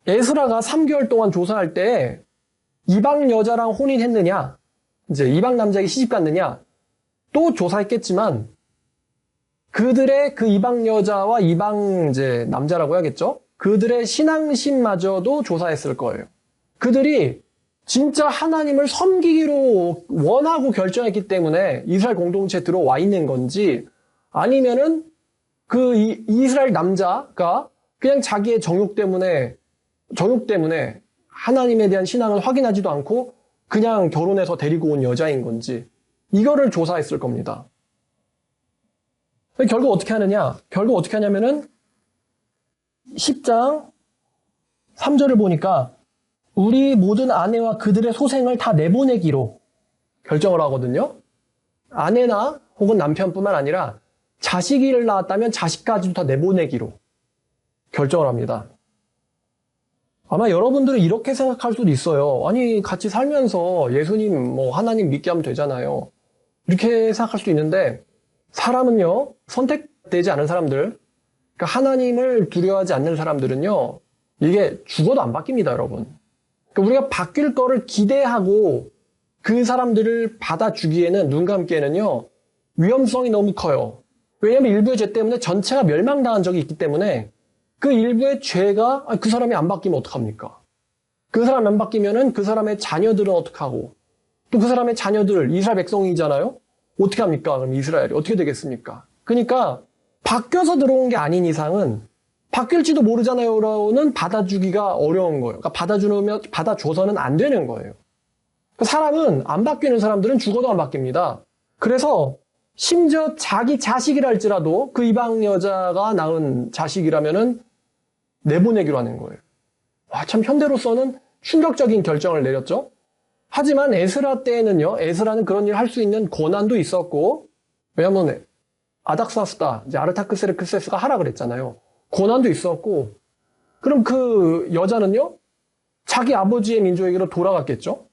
Speaker 1: 에스라가 3개월 동안 조사할 때 이방 여자랑 혼인했느냐, 이제 이방 남자에게 시집 갔느냐, 또 조사했겠지만 그들의 그 이방 여자와 이방 이제 남자라고 해야겠죠? 그들의 신앙심마저도 조사했을 거예요. 그들이 진짜 하나님을 섬기기로 원하고 결정했기 때문에 이스라엘 공동체에 들어와 있는 건지 아니면은 그 이스라엘 남자가 그냥 자기의 정욕 때문에 하나님에 대한 신앙을 확인하지도 않고 그냥 결혼해서 데리고 온 여자인 건지 이거를 조사했을 겁니다. 결국 어떻게 하느냐? 결국 어떻게 하냐면은 10장 3절을 보니까 우리 모든 아내와 그들의 소생을 다 내보내기로 결정을 하거든요. 아내나 혹은 남편뿐만 아니라 자식을 낳았다면 자식까지도 다 내보내기로 결정을 합니다. 아마 여러분들은 이렇게 생각할 수도 있어요. 아니 같이 살면서 예수님 하나님 믿게 하면 되잖아요. 이렇게 생각할 수도 있는데 사람은요, 선택되지 않은 사람들, 그러니까 하나님을 두려워하지 않는 사람들은요, 이게 죽어도 안 바뀝니다, 여러분. 그러니까 우리가 바뀔 거를 기대하고 그 사람들을 받아주기에는, 눈 감기에는요, 위험성이 너무 커요. 왜냐하면 일부의 죄 때문에 전체가 멸망당한 적이 있기 때문에 그 일부의 죄가 그 사람이 안 바뀌면 어떡합니까? 그 사람이 안 바뀌면은 그 사람의 자녀들은 어떡하고, 또 그 사람의 자녀들, 이스라엘 백성이잖아요? 어떻게 합니까? 그럼 이스라엘이 어떻게 되겠습니까? 그러니까 바뀌어서 들어온 게 아닌 이상은 바뀔지도 모르잖아요라고는 받아주기가 어려운 거예요. 그러니까 받아줘서는 안 되는 거예요. 사람은 안 바뀌는 사람들은 죽어도 안 바뀝니다. 그래서 심지어 자기 자식이라 할지라도 그 이방 여자가 낳은 자식이라면은 내보내기로 하는 거예요. 와, 참 현대로서는 충격적인 결정을 내렸죠. 하지만 에스라 때에는요, 에스라는 그런 일을 할 수 있는 권한도 있었고, 왜냐하면 아닥사스다, 이제 아르타크세르크세스가 하라 그랬잖아요. 고난도 있었고, 그럼 그 여자는요, 자기 아버지의 민족에게로 돌아갔겠죠?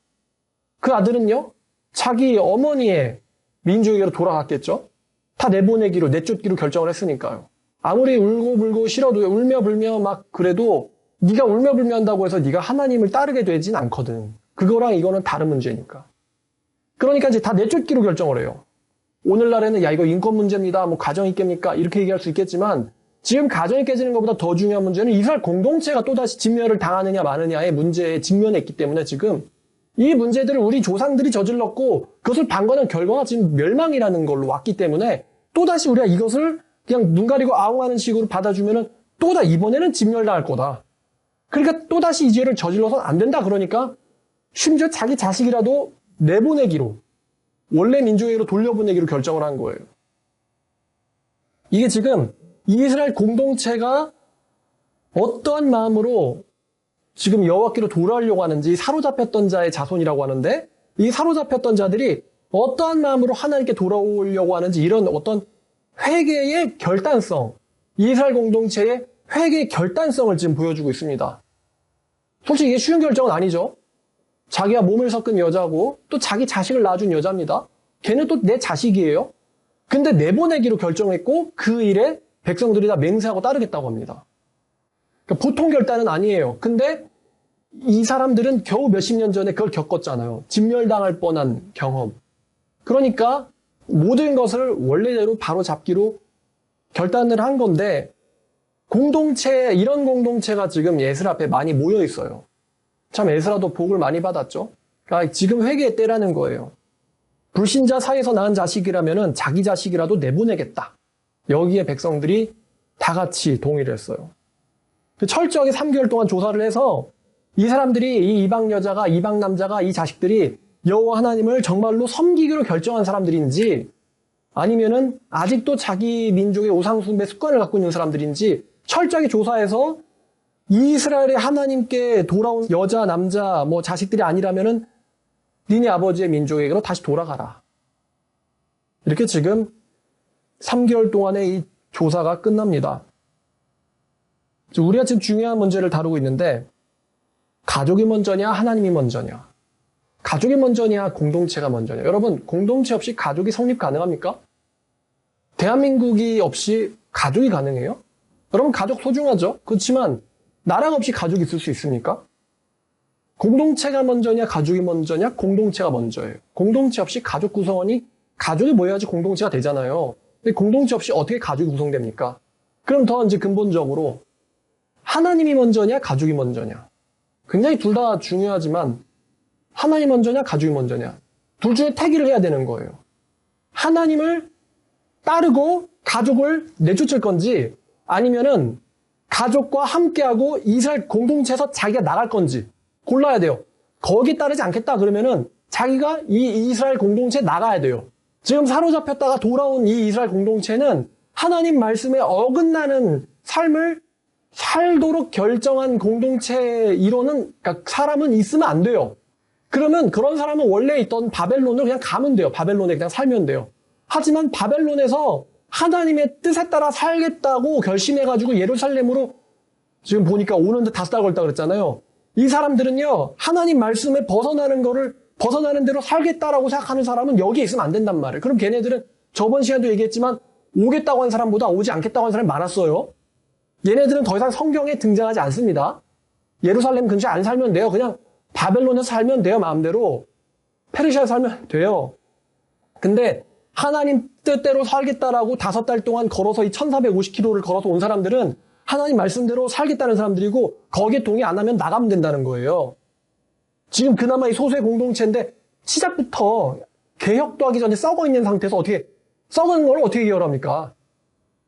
Speaker 1: 그 아들은요, 자기 어머니의 민족에게로 돌아갔겠죠? 다 내보내기로, 내쫓기로 결정을 했으니까요. 아무리 울고 불고 싫어도 울며 불며 막 그래도 네가 울며 불며 한다고 해서 네가 하나님을 따르게 되진 않거든. 그거랑 이거는 다른 문제니까. 그러니까 이제 다 내쫓기로 결정을 해요. 오늘날에는 야 이거 인권 문제입니다. 뭐 가정이 깹니까? 이렇게 얘기할 수 있겠지만 지금 가정이 깨지는 것보다 더 중요한 문제는 이스라엘 공동체가 또다시 진멸을 당하느냐 마느냐의 문제에 직면했기 때문에 지금 이 문제들을 우리 조상들이 저질렀고 그것을 방관한 결과가 지금 멸망이라는 걸로 왔기 때문에 또다시 우리가 이것을 그냥 눈 가리고 아웅하는 식으로 받아주면은 이번에는 진멸당할 거다. 그러니까 또다시 이 죄를 저질러서는 안 된다. 그러니까 심지어 자기 자식이라도 내보내기로, 원래 민족에게로 돌려보내기로 결정을 한 거예요. 이게 지금 이스라엘 공동체가 어떠한 마음으로 지금 여호와께로 돌아오려고 하는지, 사로잡혔던 자의 자손이라고 하는데 이 사로잡혔던 자들이 어떠한 마음으로 하나님께 돌아오려고 하는지, 이런 어떤 회개의 결단성, 이스라엘 공동체의 회개의 결단성을 지금 보여주고 있습니다. 솔직히 이게 쉬운 결정은 아니죠. 자기가 몸을 섞은 여자고 또 자기 자식을 낳아준 여자입니다. 걔는 또 내 자식이에요. 근데 내보내기로 결정했고 그 일에 백성들이 다 맹세하고 따르겠다고 합니다. 그러니까 보통 결단은 아니에요. 근데 이 사람들은 겨우 몇십 년 전에 그걸 겪었잖아요. 진멸당할 뻔한 경험. 그러니까 모든 것을 원래대로 바로 잡기로 결단을 한 건데, 이런 공동체가 지금 에스라 앞에 많이 모여 있어요. 참 에스라도 복을 많이 받았죠. 그러니까 지금 회개의 때라는 거예요. 불신자 사이에서 낳은 자식이라면은 자기 자식이라도 내보내겠다. 여기에 백성들이 다 같이 동의를 했어요. 철저하게 3개월 동안 조사를 해서 이 사람들이, 이 이방 여자가, 이방 남자가, 이 자식들이 여호와 하나님을 정말로 섬기기로 결정한 사람들인지, 아니면은 아직도 자기 민족의 우상숭배 습관을 갖고 있는 사람들인지 철저하게 조사해서 이스라엘의 하나님께 돌아온 여자, 남자, 뭐 자식들이 아니라면은 니네 아버지의 민족에게로 다시 돌아가라. 이렇게 지금 3개월 동안의 이 조사가 끝납니다. 우리가 지금 중요한 문제를 다루고 있는데, 가족이 먼저냐, 하나님이 먼저냐? 가족이 먼저냐, 공동체가 먼저냐? 여러분, 공동체 없이 가족이 성립 가능합니까? 대한민국이 없이 가족이 가능해요? 여러분, 가족 소중하죠? 그렇지만 나랑 없이 가족이 있을 수 있습니까? 공동체가 먼저냐, 가족이 먼저냐? 공동체가 먼저예요. 공동체 없이 가족 구성원이, 가족이 모여야지 공동체가 되잖아요. 근데 공동체 없이 어떻게 가족이 구성됩니까? 그럼 더 이제 근본적으로 하나님이 먼저냐, 가족이 먼저냐? 굉장히 둘 다 중요하지만 하나님 먼저냐, 가족이 먼저냐? 둘 중에 택일을 해야 되는 거예요. 하나님을 따르고 가족을 내쫓을 건지, 아니면은 가족과 함께하고 이스라엘 공동체에서 자기가 나갈 건지 골라야 돼요. 거기 따르지 않겠다 그러면은 자기가 이 이스라엘 공동체에 나가야 돼요. 지금 사로잡혔다가 돌아온 이 이스라엘 공동체는 하나님 말씀에 어긋나는 삶을 살도록 결정한 공동체 이론은, 그러니까 사람은 있으면 안 돼요. 그러면 그런 사람은 원래 있던 바벨론을 그냥 가면 돼요. 바벨론에 그냥 살면 돼요. 하지만 바벨론에서 하나님의 뜻에 따라 살겠다고 결심해가지고 예루살렘으로 지금 보니까 오는데 5달 걸렸다 그랬잖아요. 이 사람들은요, 하나님 말씀에 벗어나는 대로 살겠다라고 생각하는 사람은 여기에 있으면 안 된단 말이에요. 그럼 걔네들은 저번 시간도 얘기했지만 오겠다고 한 사람보다 오지 않겠다고 한 사람이 많았어요. 얘네들은 더 이상 성경에 등장하지 않습니다. 예루살렘 근처에 안 살면 돼요. 그냥 바벨론에서 살면 돼요. 마음대로. 페르시아에 살면 돼요. 근데 하나님 뜻대로 살겠다라고 5달 동안 걸어서 이 1450km를 걸어서 온 사람들은 하나님 말씀대로 살겠다는 사람들이고, 거기에 동의 안 하면 나가면 된다는 거예요. 지금 그나마 이 소수의 공동체인데 시작부터 개혁도 하기 전에 썩어 있는 상태에서 썩은 걸 어떻게 기억을 합니까?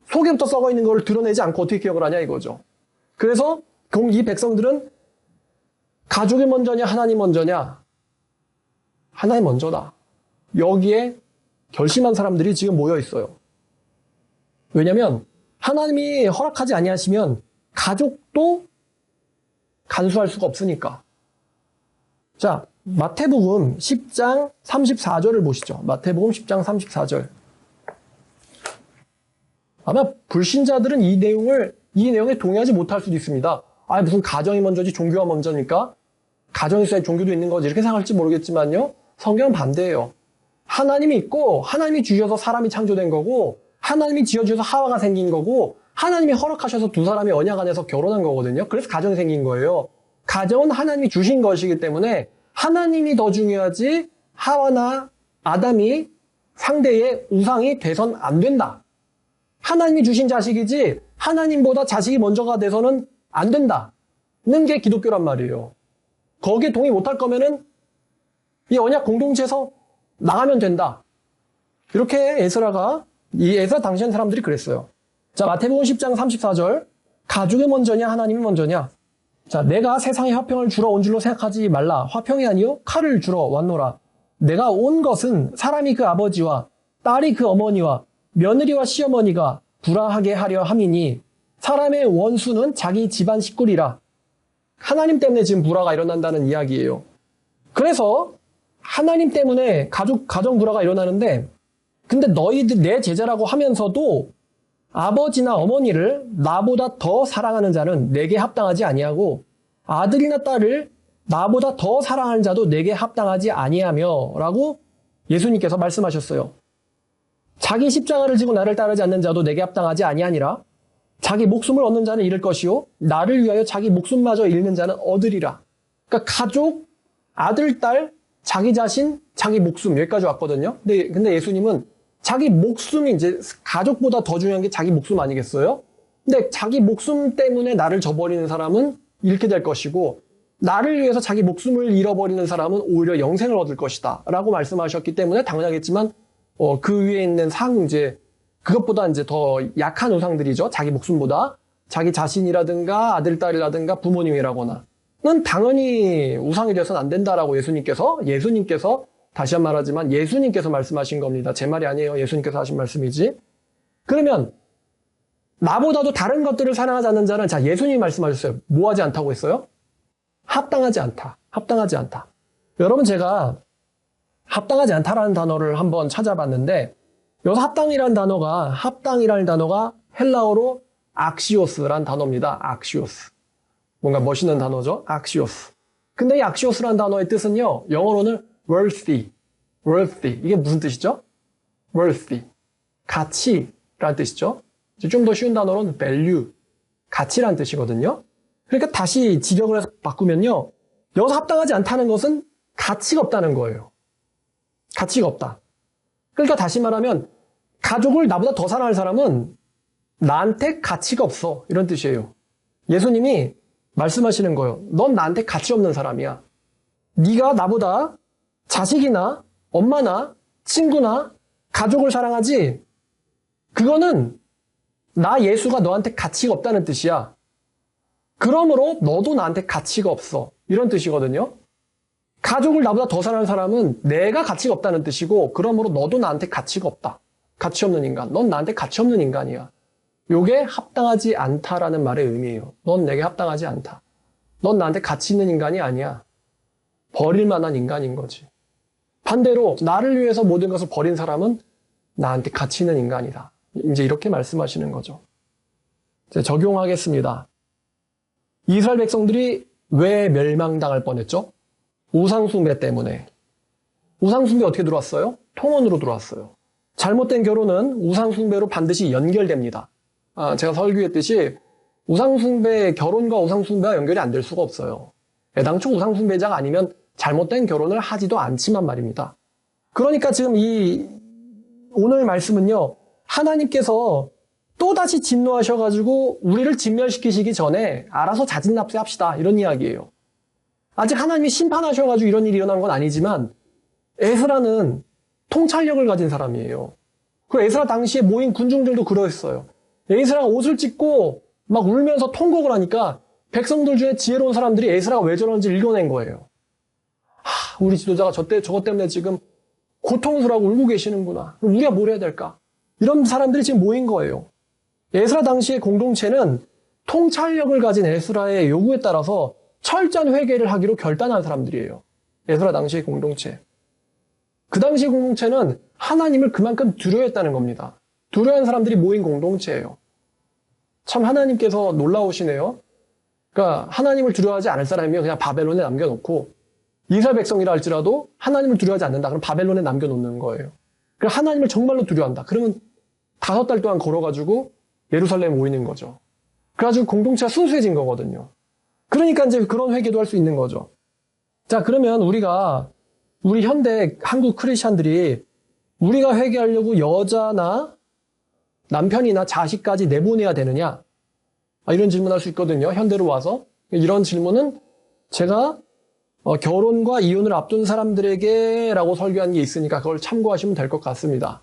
Speaker 1: 속에부터 썩어 있는 걸 드러내지 않고 어떻게 기억을 하냐 이거죠. 그래서 이 백성들은 가족이 먼저냐, 하나님 먼저냐? 하나님 먼저다. 여기에 결심한 사람들이 지금 모여 있어요. 왜냐하면 하나님이 허락하지 아니하시면 가족도 간수할 수가 없으니까. 자, 마태복음 10장 34절을 보시죠. 마태복음 10장 34절. 아마 불신자들은 이 내용에 동의하지 못할 수도 있습니다. 아, 무슨 가정이 먼저지 종교가 먼저니까? 가정이 있어야 종교도 있는 거지. 이렇게 생각할지 모르겠지만요. 성경은 반대예요. 하나님이 있고, 하나님이 주셔서 사람이 창조된 거고, 하나님이 지어주셔서 하와가 생긴 거고, 하나님이 허락하셔서 두 사람이 언약 안에서 결혼한 거거든요. 그래서 가정이 생긴 거예요. 가정은 하나님이 주신 것이기 때문에 하나님이 더 중요하지 하와나 아담이 상대의 우상이 돼선 안 된다. 하나님이 주신 자식이지 하나님보다 자식이 먼저가 돼서는 안 된다는 게 기독교란 말이에요. 거기에 동의 못할 거면은 이 언약 공동체에서 나가면 된다. 이렇게 이 에스라 당시엔 사람들이 그랬어요. 자, 마태복음 10장 34절. 가족이 먼저냐 하나님이 먼저냐? 자, 내가 세상에 화평을 주러 온 줄로 생각하지 말라. 화평이 아니요 칼을 주러 왔노라. 내가 온 것은 사람이 그 아버지와 딸이 그 어머니와 며느리와 시어머니가 불화하게 하려 함이니 사람의 원수는 자기 집안 식구리라. 하나님 때문에 지금 불화가 일어난다는 이야기예요. 그래서 하나님 때문에 가정 불화가 일어나는데, 근데 너희들 내 제자라고 하면서도 아버지나 어머니를 나보다 더 사랑하는 자는 내게 합당하지 아니하고 아들이나 딸을 나보다 더 사랑하는 자도 내게 합당하지 아니하며 라고 예수님께서 말씀하셨어요. 자기 십자가를 지고 나를 따르지 않는 자도 내게 합당하지 아니하니라. 자기 목숨을 얻는 자는 잃을 것이요 나를 위하여 자기 목숨마저 잃는 자는 얻으리라. 그러니까 가족, 아들, 딸, 자기 자신, 자기 목숨 여기까지 왔거든요. 근데 예수님은 자기 목숨이 이제 가족보다 더 중요한 게 자기 목숨 아니겠어요? 근데 자기 목숨 때문에 나를 저버리는 사람은 잃게 될 것이고 나를 위해서 자기 목숨을 잃어버리는 사람은 오히려 영생을 얻을 것이다 라고 말씀하셨기 때문에 당연하겠지만 그 위에 있는 그것보다 이제 더 약한 우상들이죠. 자기 목숨보다 자기 자신이라든가 아들, 딸이라든가 부모님이라거나 는 당연히 우상이 되어서는 안 된다라고 예수님께서 다시 한 번 말하지만 예수님께서 말씀하신 겁니다. 제 말이 아니에요. 예수님께서 하신 말씀이지. 그러면 나보다도 다른 것들을 사랑하지 않는 자는 자 예수님이 말씀하셨어요. 뭐 하지 않다고 했어요? 합당하지 않다. 합당하지 않다. 여러분 제가 합당하지 않다라는 단어를 한번 찾아봤는데 여기서 합당이라는 단어가 헬라어로 악시오스라는 단어입니다. 악시오스. 뭔가 멋있는 단어죠. 악시오스. 근데 이 악시오스라는 단어의 뜻은요. 영어로는 worthy. 이게 무슨 뜻이죠? worthy. 가치라는 뜻이죠. 좀 더 쉬운 단어로는 value. 가치라는 뜻이거든요. 그러니까 다시 직역을 해서 바꾸면요. 여기서 합당하지 않다는 것은 가치가 없다는 거예요. 가치가 없다. 그러니까 다시 말하면 가족을 나보다 더 사랑할 사람은 나한테 가치가 없어. 이런 뜻이에요. 예수님이 말씀하시는 거예요. 넌 나한테 가치 없는 사람이야. 네가 나보다 자식이나 엄마나 친구나 가족을 사랑하지 그거는 나 예수가 너한테 가치가 없다는 뜻이야. 그러므로 너도 나한테 가치가 없어. 이런 뜻이거든요. 가족을 나보다 더 사랑하는 사람은 내가 가치가 없다는 뜻이고 그러므로 너도 나한테 가치가 없다. 가치 없는 인간. 넌 나한테 가치 없는 인간이야. 요게 합당하지 않다라는 말의 의미예요. 넌 내게 합당하지 않다. 넌 나한테 가치 있는 인간이 아니야. 버릴 만한 인간인 거지. 반대로 나를 위해서 모든 것을 버린 사람은 나한테 가치 있는 인간이다. 이제 이렇게 말씀하시는 거죠. 이제 적용하겠습니다. 이스라엘 백성들이 왜 멸망당할 뻔했죠? 우상숭배 때문에. 우상숭배 어떻게 들어왔어요? 통혼으로 들어왔어요. 잘못된 결혼은 우상숭배로 반드시 연결됩니다. 제가 설교했듯이 결혼과 우상숭배가 연결이 안 될 수가 없어요. 애당초 우상숭배자가 아니면 잘못된 결혼을 하지도 않지만 말입니다. 그러니까 지금 오늘 말씀은요, 하나님께서 또다시 진노하셔가지고 우리를 진멸시키시기 전에 알아서 자진납세합시다. 이런 이야기예요. 아직 하나님이 심판하셔가지고 이런 일이 일어난 건 아니지만 에스라는 통찰력을 가진 사람이에요. 그 에스라 당시에 모인 군중들도 그러했어요. 에스라가 옷을 찢고 막 울면서 통곡을 하니까 백성들 중에 지혜로운 사람들이 에스라가 왜 저러는지 읽어낸 거예요. 우리 지도자가 저것 때문에 지금 고통스러워하고 울고 계시는구나. 그럼 우리가 뭘 해야 될까? 이런 사람들이 지금 모인 거예요. 에스라 당시의 공동체는 통찰력을 가진 에스라의 요구에 따라서 철저한 회개를 하기로 결단한 사람들이에요. 에스라 당시의 공동체. 그 당시의 공동체는 하나님을 그만큼 두려워했다는 겁니다. 두려워하는 사람들이 모인 공동체예요. 참 하나님께서 놀라우시네요. 그러니까 하나님을 두려워하지 않을 사람이면 그냥 바벨론에 남겨놓고 이스라엘 백성이라 할지라도 하나님을 두려워하지 않는다. 그럼 바벨론에 남겨놓는 거예요. 그럼 하나님을 정말로 두려워한다. 그러면 5달 동안 걸어가지고 예루살렘에 모이는 거죠. 그래가지고 공동체가 순수해진 거거든요. 그러니까 이제 그런 회개도 할 수 있는 거죠. 자, 그러면 우리 현대 한국 크리스찬들이 우리가 회개하려고 여자나 남편이나 자식까지 내보내야 되느냐? 이런 질문할 수 있거든요. 현대로 와서. 이런 질문은 제가 결혼과 이혼을 앞둔 사람들에게 라고 설교한 게 있으니까 그걸 참고하시면 될 것 같습니다.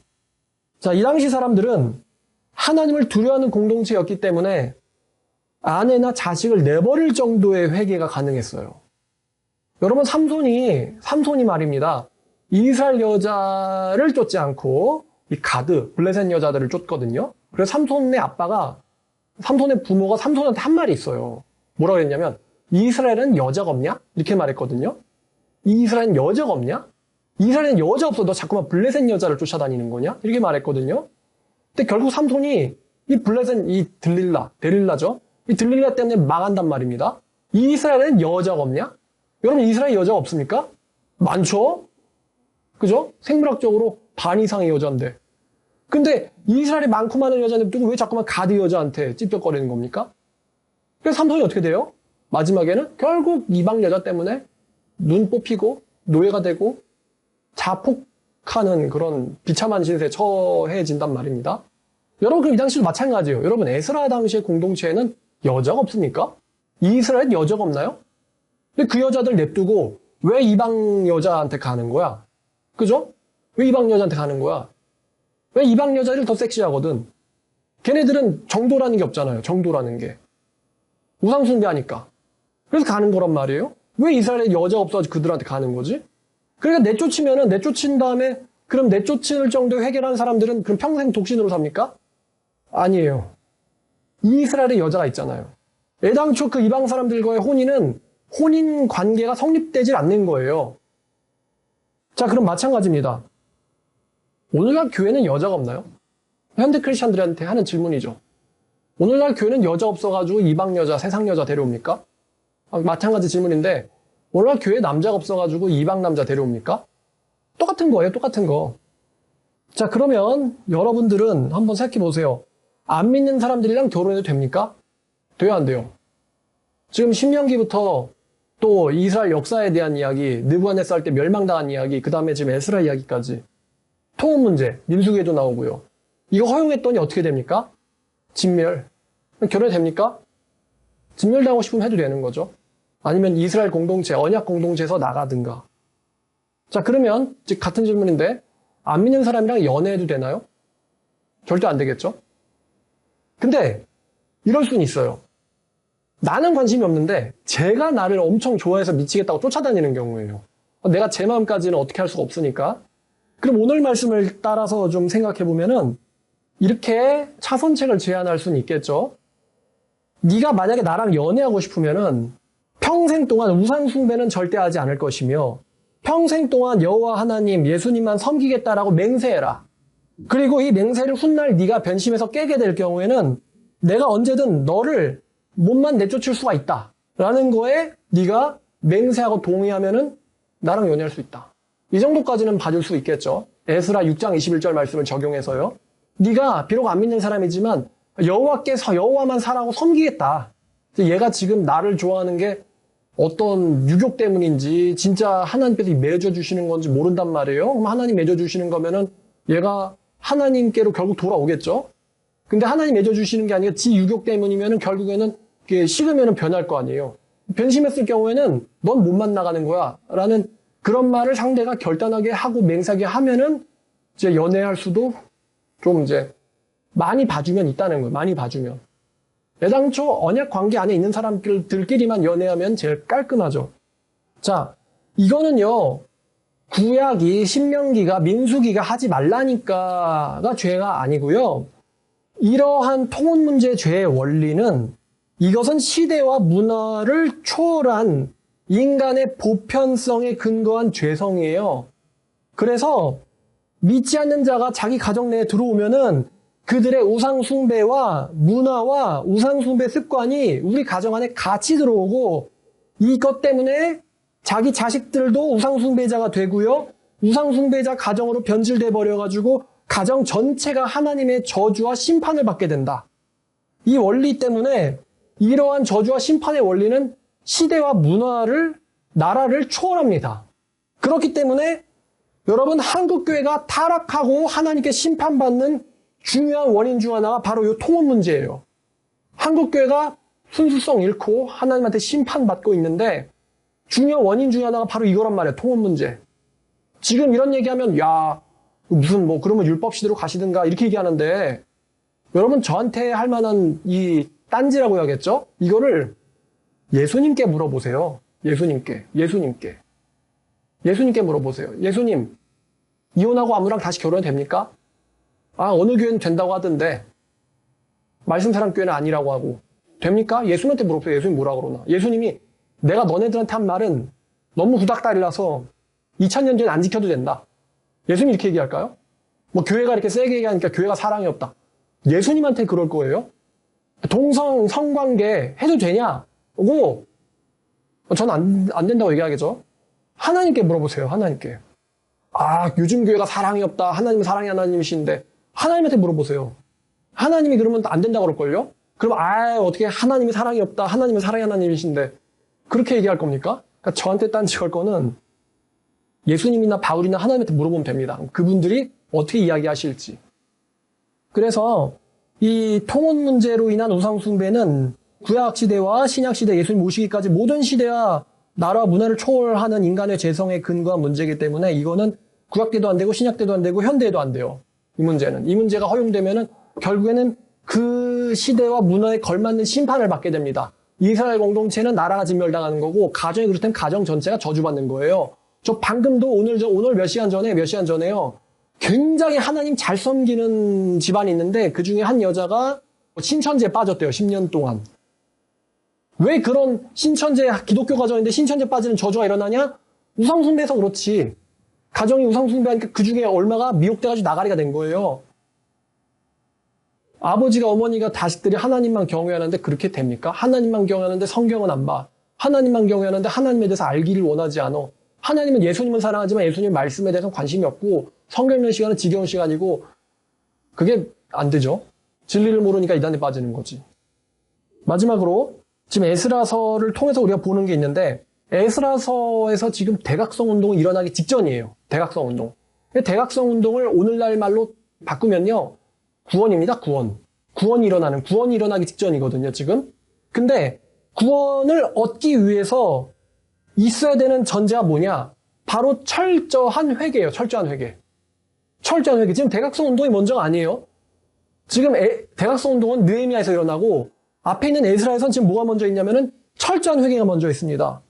Speaker 1: 자, 이 당시 사람들은 하나님을 두려워하는 공동체였기 때문에 아내나 자식을 내버릴 정도의 회개가 가능했어요. 여러분, 삼손이 말입니다. 이스라엘 여자를 쫓지 않고 이 가드, 블레셋 여자들을 쫓거든요. 그래서 삼손의 부모가 삼손한테 한 말이 있어요. 뭐라고 그랬냐면, 이스라엘은 여자가 없냐? 이렇게 말했거든요. 이스라엘은 여자가 없냐? 이스라엘은 여자 없어. 너 자꾸만 블레셋 여자를 쫓아다니는 거냐? 이렇게 말했거든요. 근데 결국 삼손이 이 데릴라죠? 이 들릴라 때문에 망한단 말입니다. 이스라엘은 여자가 없냐? 여러분, 이스라엘 여자가 없습니까? 많죠? 그죠? 생물학적으로 반 이상의 여자인데. 근데 이스라엘에 많고 많은 여자인데 왜 자꾸만 가드 여자한테 찝쩍거리는 겁니까? 그래서 삼손이 어떻게 돼요? 마지막에는 결국 이방 여자 때문에 눈 뽑히고 노예가 되고 자폭하는 그런 비참한 신세에 처해진단 말입니다. 여러분, 그럼 이 당시도 마찬가지예요. 여러분, 에스라 당시의 공동체에는 여자가 없습니까? 이스라엘 여자가 없나요? 근데 그 여자들 냅두고 왜 이방 여자한테 가는 거야? 그죠? 왜 이방 여자한테 가는 거야? 왜 이방 여자들 더 섹시하거든? 걔네들은 정도라는 게 없잖아요. 정도라는 게. 우상숭배하니까. 그래서 가는 거란 말이에요. 왜 이스라엘에 여자가 없어가지고 그들한테 가는 거지? 그러니까 내쫓은 다음에 그럼 내쫓을 정도의 회개를 한 사람들은 그럼 평생 독신으로 삽니까? 아니에요. 이스라엘에 여자가 있잖아요. 애당초 그 이방 사람들과의 혼인 관계가 성립되질 않는 거예요. 자, 그럼 마찬가지입니다. 오늘날 교회는 여자가 없나요? 현대 크리스찬들한테 하는 질문이죠. 오늘날 교회는 여자 없어가지고 이방 여자, 세상 여자 데려옵니까? 마찬가지 질문인데 오늘날 교회에 남자가 없어가지고 이방 남자 데려옵니까? 똑같은 거예요. 똑같은 거. 자, 그러면 여러분들은 한번 생각해 보세요. 안 믿는 사람들이랑 결혼해도 됩니까? 돼요, 안 돼요? 지금 신명기부터 또 이스라엘 역사에 대한 이야기, 느부갓네살 때 멸망당한 이야기, 그 다음에 지금 에스라 이야기까지 통혼 문제, 민수기에도 나오고요. 이거 허용했더니 어떻게 됩니까? 진멸. 결혼이 됩니까? 진멸당하고 싶으면 해도 되는 거죠. 아니면 이스라엘 공동체, 언약 공동체에서 나가든가. 자, 그러면 같은 질문인데 안 믿는 사람이랑 연애해도 되나요? 절대 안 되겠죠? 근데 이럴 수는 있어요. 나는 관심이 없는데 제가 나를 엄청 좋아해서 미치겠다고 쫓아다니는 경우예요. 내가 제 마음까지는 어떻게 할 수가 없으니까. 그럼 오늘 말씀을 따라서 좀 생각해 보면은 이렇게 차선책을 제안할 수는 있겠죠. 네가 만약에 나랑 연애하고 싶으면은 평생 동안 우상 숭배는 절대 하지 않을 것이며 평생 동안 여호와 하나님, 예수님만 섬기겠다라고 맹세해라. 그리고 이 맹세를 훗날 네가 변심해서 깨게 될 경우에는 내가 언제든 너를 몸만 내쫓을 수가 있다. 라는 거에 네가 맹세하고 동의하면은 나랑 연애할 수 있다. 이 정도까지는 봐줄 수 있겠죠. 에스라 6장 21절 말씀을 적용해서요. 네가 비록 안 믿는 사람이지만 여호와만 사랑하고 섬기겠다. 얘가 지금 나를 좋아하는 게 어떤 유욕 때문인지 진짜 하나님께서 맺어주시는 건지 모른단 말이에요. 그럼 하나님 맺어주시는 거면은 얘가 하나님께로 결국 돌아오겠죠. 근데 하나님 맺어주시는 게 아니라 지 유욕 때문이면은 결국에는 식으면은 변할 거 아니에요. 변심했을 경우에는 넌 못 만나가는 거야. 라는 그런 말을 상대가 결단하게 하고 맹세하게 하면은 이제 연애할 수도 좀 이제 많이 봐주면 있다는 거예요. 많이 봐주면. 애당초 언약 관계 안에 있는 사람들끼리만 연애하면 제일 깔끔하죠. 자, 이거는요. 구약이, 신명기가, 민수기가 하지 말라니까가 죄가 아니고요. 이러한 통혼 문제 죄의 원리는 이것은 시대와 문화를 초월한 인간의 보편성에 근거한 죄성이에요. 그래서 믿지 않는 자가 자기 가정 내에 들어오면은 그들의 우상숭배와 문화와 우상숭배 습관이 우리 가정 안에 같이 들어오고 이것 때문에 자기 자식들도 우상숭배자가 되고요. 우상숭배자 가정으로 변질돼 버려가지고 가정 전체가 하나님의 저주와 심판을 받게 된다. 이 원리 때문에 이러한 저주와 심판의 원리는 시대와 문화를, 나라를 초월합니다. 그렇기 때문에 여러분, 한국교회가 타락하고 하나님께 심판받는 중요한 원인 중 하나가 바로 이 통혼 문제예요. 한국교회가 순수성 잃고 하나님한테 심판받고 있는데 중요한 원인 중 하나가 바로 이거란 말이에요. 통혼 문제. 지금 이런 얘기하면 야, 무슨 그러면 율법 시대로 가시든가 이렇게 얘기하는데 여러분, 저한테 할 만한 이 딴지라고 해야겠죠? 이거를 예수님께 물어보세요. 예수님께 물어보세요. 예수님, 이혼하고 아무랑 다시 결혼이 됩니까? 어느 교회는 된다고 하던데 말씀사랑 교회는 아니라고 하고 됩니까? 예수님한테 물어보세요. 예수님 뭐라 그러나? 예수님이 내가 너네들한테 한 말은 너무 후닥다리라서 2000년 전에 안 지켜도 된다. 예수님 이렇게 얘기할까요? 교회가 이렇게 세게 얘기하니까 교회가 사랑이 없다. 예수님한테 그럴 거예요? 동성 성관계 해도 되냐고 저는 안 된다고 얘기하겠죠. 하나님께 물어보세요. 하나님께. 요즘 교회가 사랑이 없다. 하나님은 사랑의 하나님이신데 하나님한테 물어보세요. 하나님이 그러면 안 된다고 그럴걸요? 그럼 어떻게 하나님이 사랑이 없다. 하나님은 사랑의 하나님이신데 그렇게 얘기할 겁니까? 그러니까 저한테 딴지 걸 거는 예수님이나 바울이나 하나님한테 물어보면 됩니다. 그분들이 어떻게 이야기하실지. 그래서 이 통혼 문제로 인한 우상숭배는 구약시대와 신약시대 예수님 오시기까지 모든 시대와 나라와 문화를 초월하는 인간의 죄성에 근거한 문제이기 때문에 이거는 구약때도 안 되고 신약때도 안 되고 현대에도 안 돼요. 이 문제가 허용되면은 결국에는 그 시대와 문화에 걸맞는 심판을 받게 됩니다. 이스라엘 공동체는 나라가 진멸당하는 거고 가정이 그렇다면 가정 전체가 저주받는 거예요. 저 방금도 오늘 몇 시간 전에요. 굉장히 하나님 잘 섬기는 집안이 있는데 그 중에 한 여자가 신천지에 빠졌대요. 10년 동안. 왜 그런 기독교 가정인데 신천지에 빠지는 저주가 일어나냐? 우상숭배해서 그렇지. 가정이 우상숭배하니까 그 중에 얼마가 미혹돼가지고 나가리가 된 거예요. 아버지가 어머니가 자식들이 하나님만 경외하는데 그렇게 됩니까? 하나님만 경외하는데 성경은 안 봐. 하나님만 경외하는데 하나님에 대해서 알기를 원하지 않아. 하나님은 예수님은 사랑하지만 예수님 말씀에 대해서 관심이 없고 성경 읽는 시간은 지겨운 시간이고 그게 안 되죠. 진리를 모르니까 이단에 빠지는 거지. 마지막으로 지금 에스라서를 통해서 우리가 보는 게 있는데 에스라서에서 지금 대각성 운동이 일어나기 직전이에요. 대각성 운동. 대각성 운동을 오늘날 말로 바꾸면요. 구원입니다. 구원이 일어나기 직전이거든요. 지금. 근데 구원을 얻기 위해서 있어야 되는 전제가 뭐냐? 바로 철저한 회개예요. 철저한 회개. 지금 대각성 운동이 먼저가 아니에요. 지금 대각성 운동은 느헤미야에서 일어나고 앞에 있는 에스라에서는 지금 뭐가 먼저 있냐면은 철저한 회개가 먼저 있습니다.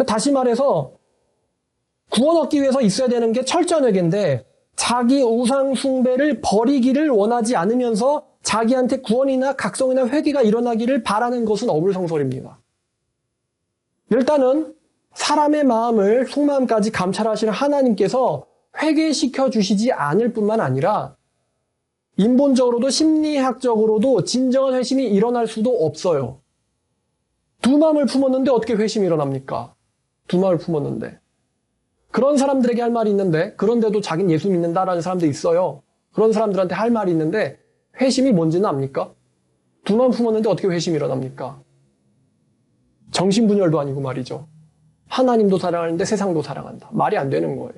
Speaker 1: 다시 말해서 구원 얻기 위해서 있어야 되는 게 철저한 회개인데 자기 우상 숭배를 버리기를 원하지 않으면서 자기한테 구원이나 각성이나 회개가 일어나기를 바라는 것은 어불성설입니다. 일단은 사람의 마음을 속마음까지 감찰하시는 하나님께서 회개시켜 주시지 않을 뿐만 아니라 인본적으로도 심리학적으로도 진정한 회심이 일어날 수도 없어요. 두 마음을 품었는데 어떻게 회심이 일어납니까? 두 마음을 품었는데. 그런 사람들에게 할 말이 있는데 그런데도 자기는 예수 믿는다라는 사람도 있어요. 그런 사람들한테 할 말이 있는데 회심이 뭔지는 압니까? 두 마음 품었는데 어떻게 회심이 일어납니까? 정신분열도 아니고 말이죠. 하나님도 사랑하는데 세상도 사랑한다. 말이 안 되는 거예요.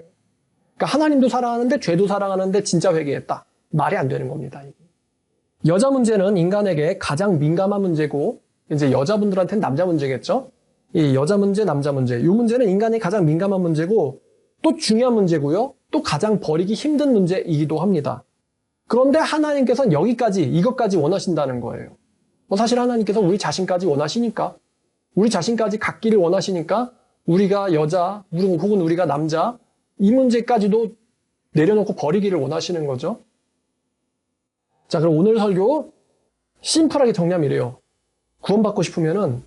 Speaker 1: 그러니까 하나님도 사랑하는데 죄도 사랑하는데 진짜 회개했다. 말이 안 되는 겁니다. 여자 문제는 인간에게 가장 민감한 문제고 이제 여자분들한테는 남자 문제겠죠. 이 여자 문제, 남자 문제. 이 문제는 인간이 가장 민감한 문제고 또 중요한 문제고요. 또 가장 버리기 힘든 문제이기도 합니다. 그런데 하나님께서는 이것까지 원하신다는 거예요. 사실 하나님께서 우리 자신까지 원하시니까 우리 자신까지 갖기를 원하시니까 우리가 여자 혹은 우리가 남자 이 문제까지도 내려놓고 버리기를 원하시는 거죠. 자, 그럼 오늘 설교 심플하게 정리하면 이래요. 구원받고 싶으면은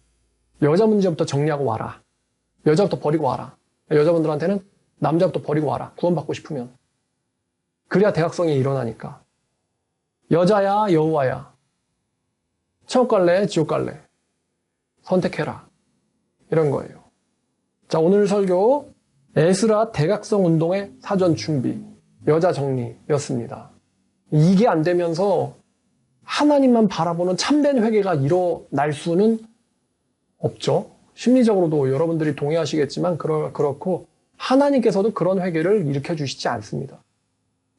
Speaker 1: 여자 문제부터 정리하고 와라. 여자부터 버리고 와라. 여자분들한테는 남자부터 버리고 와라. 구원받고 싶으면. 그래야 대각성이 일어나니까. 여자야, 여우와야. 천국 갈래, 지옥 갈래. 선택해라. 이런 거예요. 자, 오늘 설교 에스라 대각성 운동의 사전 준비, 여자 정리였습니다. 이게 안 되면서 하나님만 바라보는 참된 회개가 일어날 수는 없죠. 심리적으로도 여러분들이 동의하시겠지만 그렇고 하나님께서도 그런 회개를 일으켜 주시지 않습니다.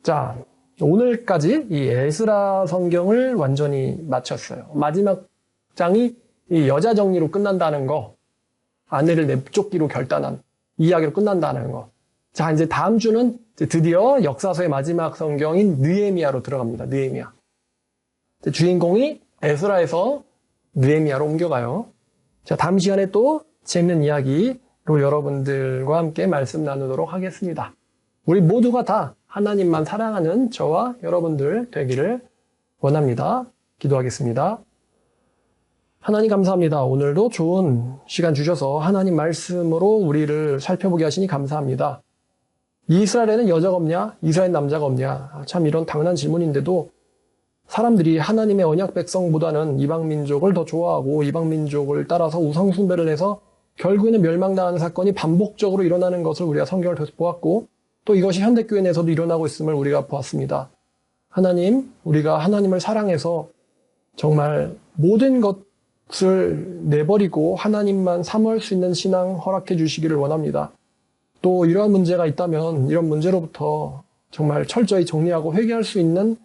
Speaker 1: 자, 오늘까지 이 에스라 성경을 완전히 마쳤어요. 마지막 장이 이 여자 정리로 끝난다는 거, 아내를 내쫓기로 결단한 이야기로 끝난다는 거. 자, 이제 다음 주는 드디어 역사서의 마지막 성경인 느헤미야로 들어갑니다. 느헤미야. 주인공이 에스라에서 느헤미야로 옮겨가요. 자, 다음 시간에 또 재밌는 이야기로 여러분들과 함께 말씀 나누도록 하겠습니다. 우리 모두가 다 하나님만 사랑하는 저와 여러분들 되기를 원합니다. 기도하겠습니다. 하나님 감사합니다. 오늘도 좋은 시간 주셔서 하나님 말씀으로 우리를 살펴보게 하시니 감사합니다. 이스라엘에는 여자가 없냐? 이스라엘 남자가 없냐? 참 이런 당연한 질문인데도 사람들이 하나님의 언약 백성보다는 이방 민족을 더 좋아하고 이방 민족을 따라서 우상 숭배를 해서 결국에는 멸망당하는 사건이 반복적으로 일어나는 것을 우리가 성경을 통해서 보았고 또 이것이 현대교회 내에서도 일어나고 있음을 우리가 보았습니다. 하나님, 우리가 하나님을 사랑해서 정말 모든 것을 내버리고 하나님만 사모할 수 있는 신앙 허락해 주시기를 원합니다. 또 이러한 문제가 있다면 이런 문제로부터 정말 철저히 정리하고 회개할 수 있는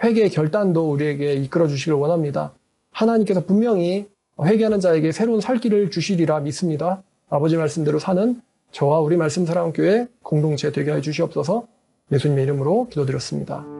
Speaker 1: 회개의 결단도 우리에게 이끌어 주시길 원합니다. 하나님께서 분명히 회개하는 자에게 새로운 살 길을 주시리라 믿습니다. 아버지 말씀대로 사는 저와 우리 말씀사랑교회 공동체 되게 해 주시옵소서. 예수님의 이름으로 기도드렸습니다.